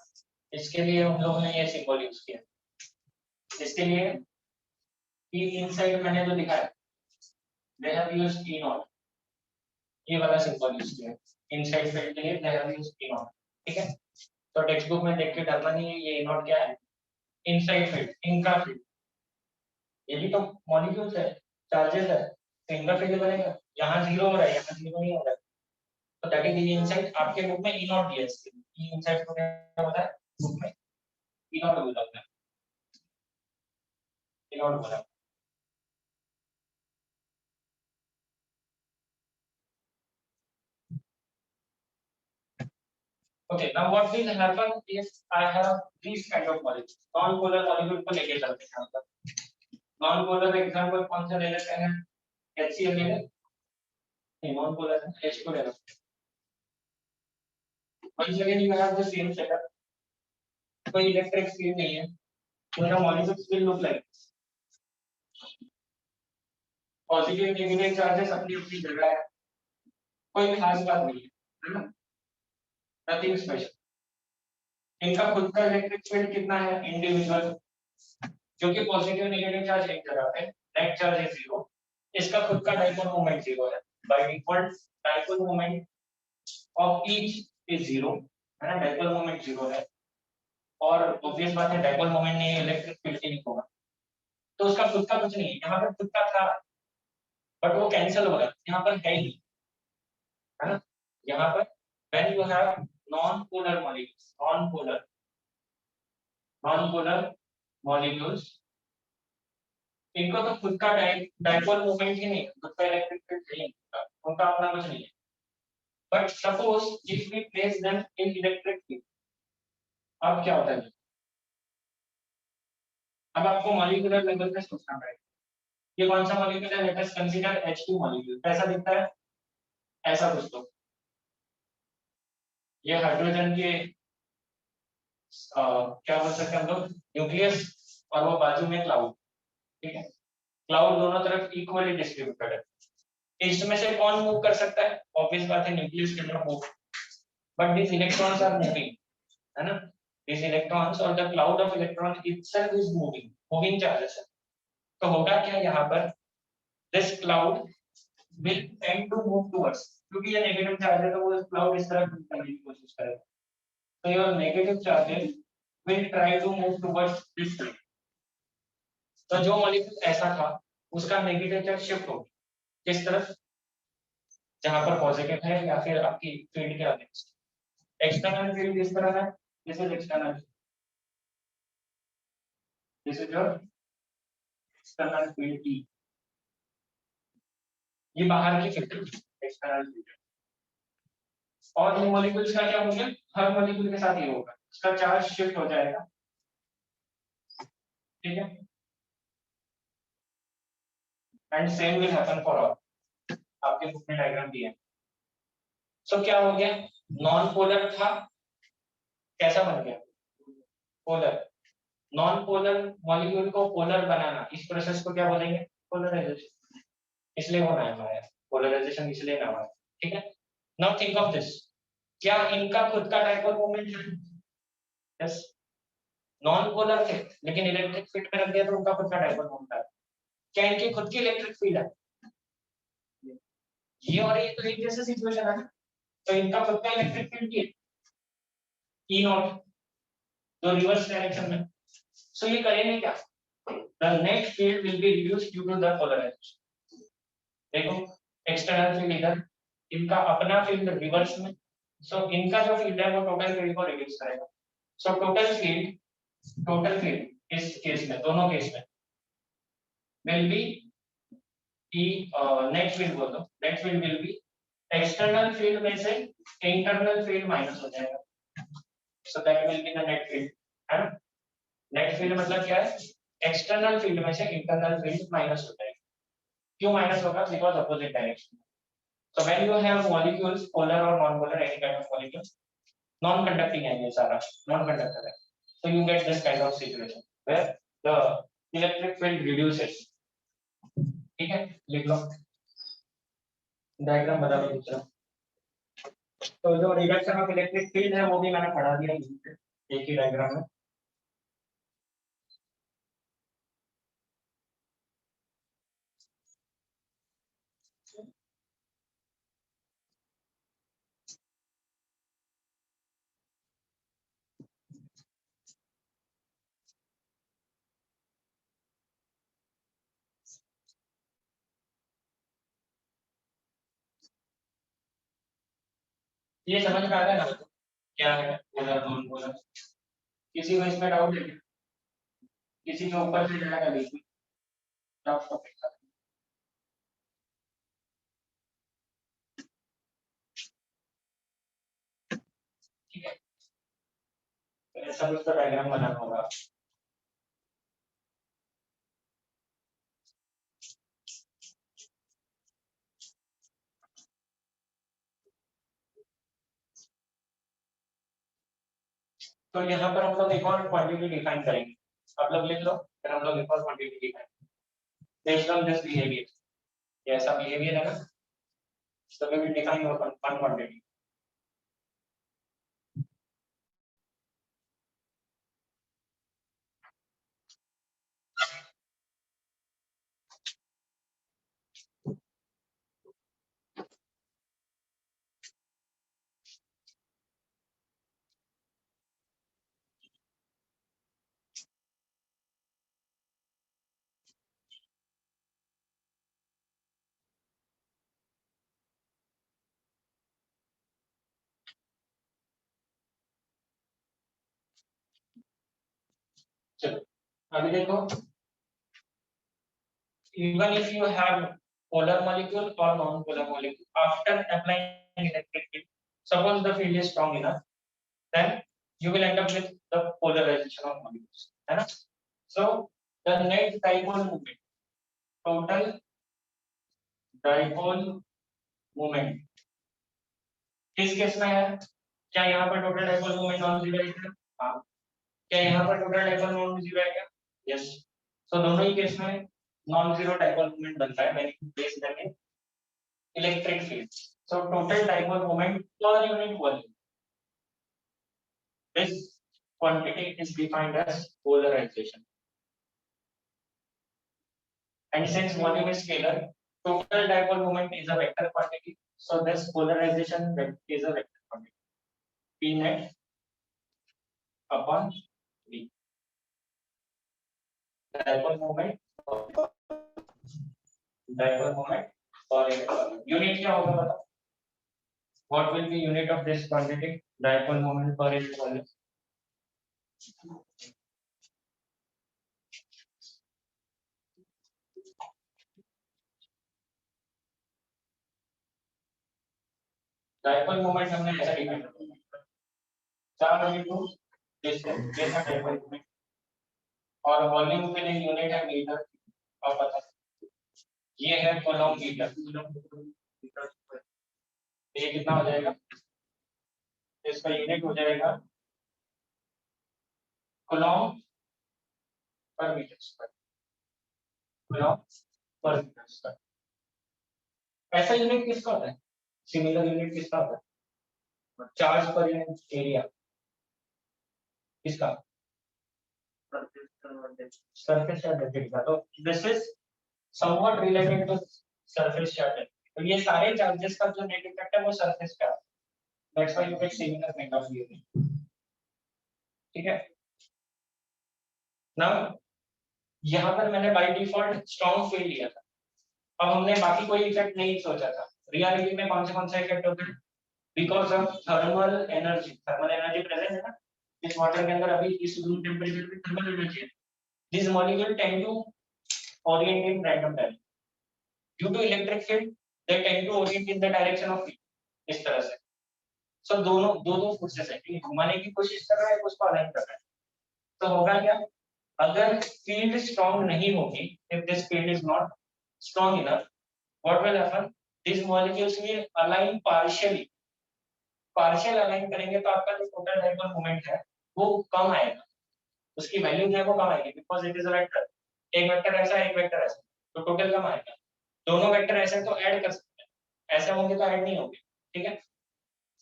इसके लिए हम लोगों ने ये सिंबल यूज किया। इसके लिए कि इनसाइड मैंने जो दिखाया, they have used E not, ये वाला सिंबल यूज किया इनसाइड फील्ड के लिए, they have used E not. ठीक है, तो टेक्स्ट बुक में देख के डरना नहीं है, ये ई नॉट क्या है, इनसाइड फील्ड, इनका फील्ड। ये भी तो मॉलिक्यूल्स है, चार्जेस है, तो इनका फील्ड बनेगा। यहाँ जीरो हो रहा है, यहाँ जीरो नहीं हो रहा है, तो दैट इज ई इनसाइड। आपके बुक में ई नॉट दिया है, इसके ई इनसाइड को क्या होता है बुक में, ई नॉट बोला होता है, ई नॉट बोला। Okay, now what will happen if I have these kind of molecules? Non-polar molecule को लेके चलते हैं यहाँ पर। Non-polar example कौन सा ले लेते हैं? HCl ले लें? नहीं, non-polar है, H2 ले लो। Once again you have the same setup. कोई electric field नहीं है, so the molecules will look like this. Positive, negative charges अपनी अपनी जगह है, कोई खास बात नहीं है ना? Nothing special. इनका खुद का इलेक्ट्रिक फील्ड कितना है इंडिविजुअल, क्योंकि पॉजिटिव नेगेटिव चार्ज एक जगह पे, नेट चार्ज है जीरो, इसका खुद का डाइपोल मोमेंट जीरो है, by default dipole moment of each is zero, है ना, डाइपोल मोमेंट जीरो है, और ऑब्वियस बात है डाइपोल मोमेंट नहीं है, इलेक्ट्रिक फील्ड नहीं होगा, तो उसका खुद का कुछ नहीं है। यहाँ पर खुद का था बट वो कैंसिल हो रहा है, यहाँ पर है ही, है ना। यहाँ पर when you have non polar molecules, non polar molecules, इनको तो खुद का डाइपोल मोमेंट ही नहीं, खुद का इलेक्ट्रिक फील्ड नहीं है, उनका अपना कुछ नहीं है। But suppose if we place them in electric field, अब क्या होता है, अब आपको मॉलिक्यूलर लेवल पे सोचना पड़ेगा। ये कौन सा मॉलिक्यूल है, let us consider H2 molecule. कैसा दिखता है, ऐसा कुछ तो, ये हाइड्रोजन के क्या बोल सकते हैं हम लोग, न्यूक्लियस, और वो बाजू में क्लाउड। ठीक है, क्लाउड दोनों तरफ इक्वली डिस्ट्रीब्यूटेड है। इसमें से कौन मूव कर सकता है, ऑब्वियस बात है न्यूक्लियस के अंदर move, but this electrons are moving, है ना, दिस इलेक्ट्रॉन्स और the cloud of electron itself is moving, moving charges है। तो होगा क्या यहाँ पर, this cloud will tend to move towards, क्योंकि ये नेगेटिव चार्ज है तो वो क्लाउड इस तरफ मूव करने की कोशिश करेगा, तो your negative charges will try to move towards this side. तो जो मॉलिक्यूल ऐसा था उसका नेगेटिव चार्ज शिफ्ट हो किस तरफ, जहां पर पॉजिटिव है या फिर आपकी फील्ड के अगेंस्ट। एक्सटर्नल फील्ड किस तरह है, this is external, this is your external field E, ये बाहर की फील्ड एक्सटर्नल फील्ड। और इन मॉलिक्यूल्स का क्या होगा, हर मॉलिक्यूल के साथ ये होगा, उसका चार्ज शिफ्ट हो जाएगा। ठीक है, and same will happen for all, आपके बुक में डायग्राम दिया है। सो क्या हो गया, नॉन पोलर था, कैसा बन गया, पोलर। नॉन पोलर मॉलिक्यूल को पोलर बनाना, इस प्रोसेस को क्या बोलेंगे, पोलराइजेशन, इसलिए वो नाम आया, पोलराइजेशन इसलिए नाम आया। ठीक है, नाउ थिंक ऑफ दिस, क्या इनका खुद का डाइपोल मोमेंट है, यस, नॉन पोलर थे लेकिन इलेक्ट्रिक फील्ड में रख दिया तो उनका खुद का डाइपोल मोमेंट है। क्या इनकी खुद की इलेक्ट्रिक फील्ड है, ये और ये तो एक जैसे सिचुएशन है, तो इनका खुद का इलेक्ट्रिक फील्ड है ई नॉट, तो रिवर्स डायरेक्शन में। सो ये करेंगे क्या, the net field will be reduced due to the polarisation. देखो एक्सटर्नल फील्ड इधर, इनका अपना फील्ड रिवर्स में, सो इनका जो फील्ड है वो टोटल फील्ड को रिड्यूस करेगा। सो टोटल फील्ड इस केस में, दोनों केस में विल बी की नेट फील्ड बोल दो, net field will B external field में से इंटरनल फील्ड माइनस हो जाएगा, so that will be the net field, है ना। नेट फील्ड मतलब क्या है, एक्सटर्नल फील्ड में से इंटरनल फील्ड माइनस हो जाएगा। क्यों माइनस होगा, because opposite direction. So when you have molecules, polar or non-polar, any kind of molecules, non-conducting है ये सारा, non-conductor है, so you get this kind of situation where the electric field reduces। ठीक है, लिख लो, डायग्राम बता दो दूसरा। तो जो रिडक्शन ऑफ इलेक्ट्रिक फील्ड है वो भी मैंने पढ़ा दिया एक ही डायग्राम में। ये समझ में आ रहा है ना क्या है पोलर नॉन पोलर? किसी को इसमें डाउट है क्या? किसी के ऊपर से जाएगा बीच में डाउट टॉपिक का? ठीक है, तो ऐसा कुछ तो डायग्राम बनाना होगा। तो यहाँ पर हम लोग एक और क्वांटिटी डिफाइन करेंगे। आप लोग लिख लो, फिर हम लोग एक और quantity define based on this behaviour. ऐसा बिहेवियर है ना, so we will define one quantity. चलो अभी देखो, even if you have polar molecule or non-polar molecule, after applying electric field, suppose the field is strong enough, then you will end up with the polarization of molecules, है ना? So the net dipole moment, total dipole moment, किस case में है? क्या यहाँ पर total dipole moment non zero है? हाँ। क्या यहाँ पर टोटल डाइपोल मोमेंट जीरो है क्या? यस। तो दोनों ही केस में नॉन जीरो डाइपोल मोमेंट बनता है when you place them in electric field. So total dipole moment per unit volume, this quantity is defined as polarization, and since volume is scalar, total dipole moment is a vector quantity, so this polarization is a vector quantity, p net upon v, dipole moment per unit volume। unit क्या होगा बताओ? what will be unit of this quantity? dipole moment per unit volume। dipole moment हमने ऐसा define किया, चार into distance, ये था dipole moment, और वॉल्यूम के लिए यूनिट है मीटर। अब बता, ये है कूलॉम मीटर, ये कितना हो जाएगा? इसका यूनिट हो जाएगा कूलॉम पर मीटर स्क्वायर, कूलॉम पर मीटर स्क्वायर। ऐसा यूनिट किसका होता है? सिमिलर यूनिट किसका होता है? चार्ज पर यूनिट एरिया किसका? सरफेस चार्ज का। तो this is somewhat related to surface charge. तो ये सारे चार्जेस का जो नेट इफेक्ट है वो सरफेस पे आता है, that's why you get similar kind of unit. ठीक है, नाउ यहाँ पर मैंने बाय डिफॉल्ट स्ट्रॉन्ग फील्ड लिया था। अब हमने बाकी कोई इफेक्ट नहीं सोचा था। रियलिटी में कौन से इफेक्ट होते हैं? Because of thermal energy, thermal energy present है ना इस वाटर के अंदर। अभी इस रूम टेम्परेचर पे थर्मल एनर्जी है। This molecule tend to orient in random direction due to electric field, they tend to orient in the direction of field इस तरह से। सो दोनों दो दो फोर्सेस है, घुमाने की कोशिश कर रहा है, उसको अलाइन कर रहा है। तो होगा क्या? अगर फील्ड स्ट्रांग नहीं होगी, if this field is not strong enough, what will happen? These molecules will align partially, partial align करेंगे तो आपका जो टोटल डाइपोल मोमेंट है वो कम आएगा, उसकी वैल्यू जो है वो कम आएगी, because it is a vector. एक वेक्टर ऐसा है, एक वेक्टर ऐसा, तो टोटल कम आएगा। दोनों वेक्टर ऐसे तो ऐड कर सकते हैं, ऐसे होंगे तो ऐड नहीं होंगे। ठीक है,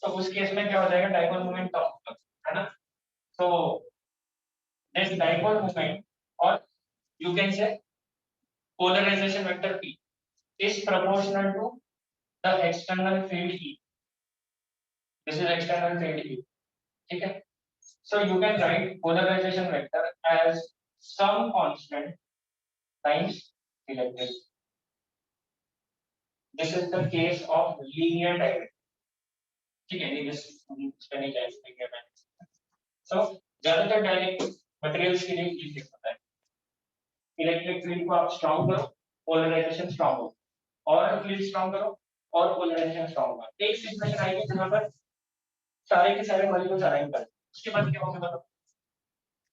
तो उस केस में क्या हो जाएगा, डाइपोल मोमेंट कम होगा, है ना। तो दिस डाइपोल मोमेंट और you can say polarization vector P is proportional to the external field E. This is external field E. ठीक है. So you can write polarization vector as some constant times electric. This is the case of linear direct. ठीक है, this नहीं जाएगा. So ज्यादातर direct materials के लिए ये फिक्स होता है. इलेक्ट्रिक फील्ड को आप स्ट्रॉन्ग करो, पोलराइजेशन स्ट्रॉन्ग हो, और फील्ड स्ट्रॉन्ग करो और पोलराइजेशन स्ट्रॉन्ग होगा. एक सिचुएशन आएगी जहां पर सारे के सारे मॉलिक्यूल्स अलाइन कर, उसके बाद क्या होगा बताओ.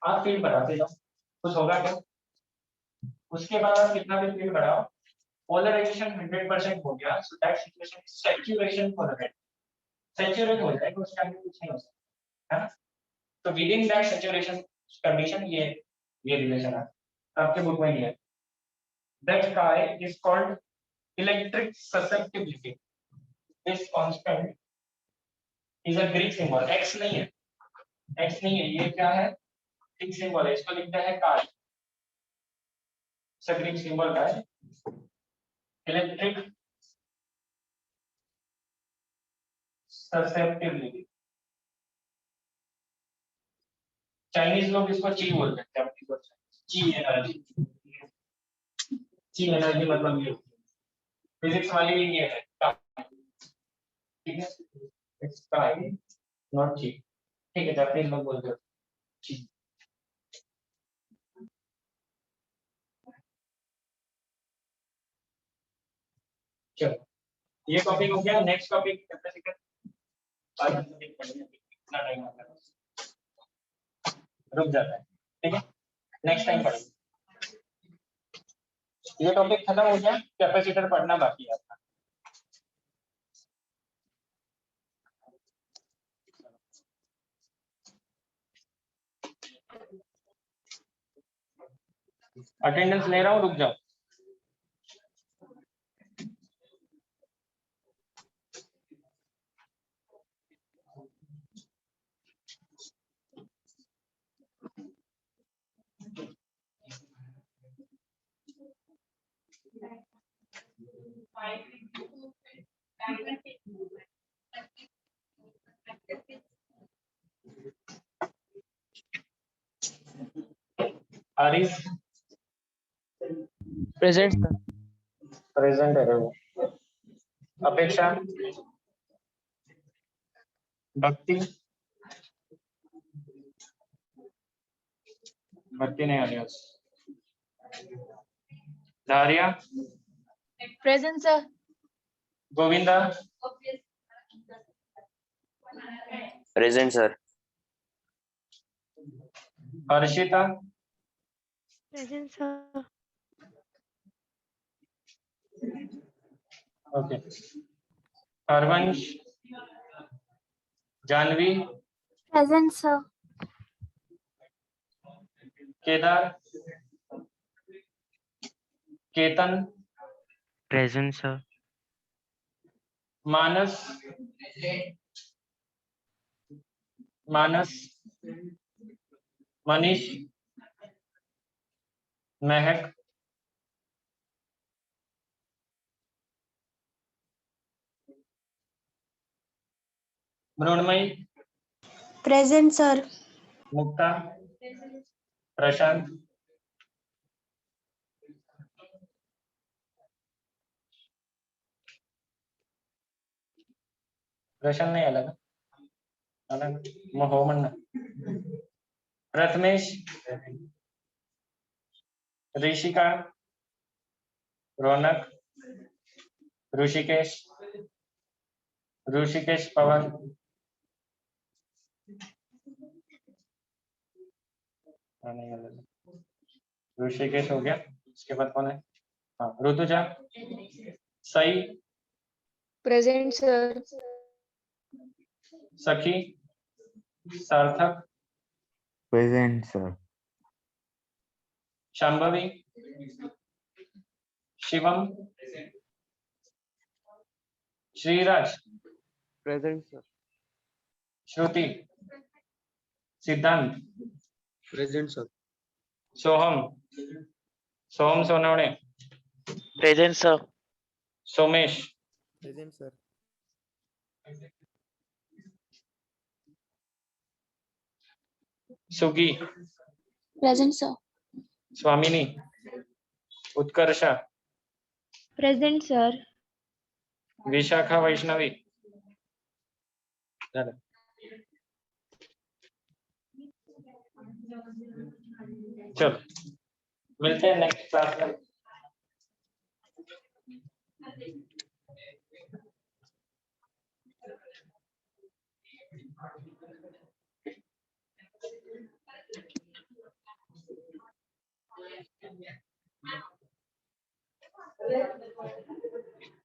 आप फील्ड बढ़ाते जाओ, कुछ होगा क्या. उसके बाद आप कितना भी फील्ड बढ़ाओ, पोलराइजेशन 100% हो गया. So that situation is saturation polarisation. Saturate हो जाएगा, उसके आगे कुछ नहीं हो सकता, है ना. तो with in that saturation condition ये रिलेशन है आपके बुक में ये है. That chi is called electric susceptibility. This constant is a Greek symbol. X नहीं है, X नहीं है, ये क्या है, Greek symbol है. इसको लिखते हैं chi. इसका Greek symbol क्या है, electric susceptibility. चाइनीज लोग इसको ची बोलते हैं. ची एनर्जी. ची एनर्जी मतलब ये फिजिक्स वाली ये है, ठीक है. इट्स chi नॉट ची. ठीक है, जापानीज लोग बोलते हैं ची. चलो ये टॉपिक हो गया. Next topic capacitor. कितना टाइम आता है, रुक जाता है. ठीक है, नेक्स्ट टाइम पढ़ेंगे. ये टॉपिक खत्म हो गया, कैपेसिटर पढ़ना बाकी है आपका. अटेंडेंस ले रहा हूँ, रुक जाओ. Arif present sir. प्रेजेंट है वो. अपेक्षा, भक्ति, भक्ति नहीं आ रही. Dhariya, Present, sir. Govinda, present sir. Harshita, Present, sir. Okay. Harvansh, Janvi, Present, sir. Kedar, Ketan, present sir. Manas, Manas, Manish, Mahek, Mrunmayee, Present, sir. मुक्ता, प्रशांत, प्रशांत नहीं अलग अलग मोहम्मद ना. प्रथमेश, ऋषिका, रौनक, ऋषिकेश, ऋषिकेश पवन, ऋषिकेश हो गया. उसके बाद कौन है, हाँ ऋतुजा, सई, Present, sir. Sakhi, Sarthak, present sir. Shambhavi, Shivam, Shriraj, present sir. Shruti, Siddhant, Present, sir. Soham, Soham Sonawane, Present, sir. Somesh, Present, sir. Sugi, Present, sir. स्वामिनी, उत्कर्षा, Present, sir. विशाखा वैष्णवी. झालं. चलो मिलते हैं नेक्स्ट क्लास में.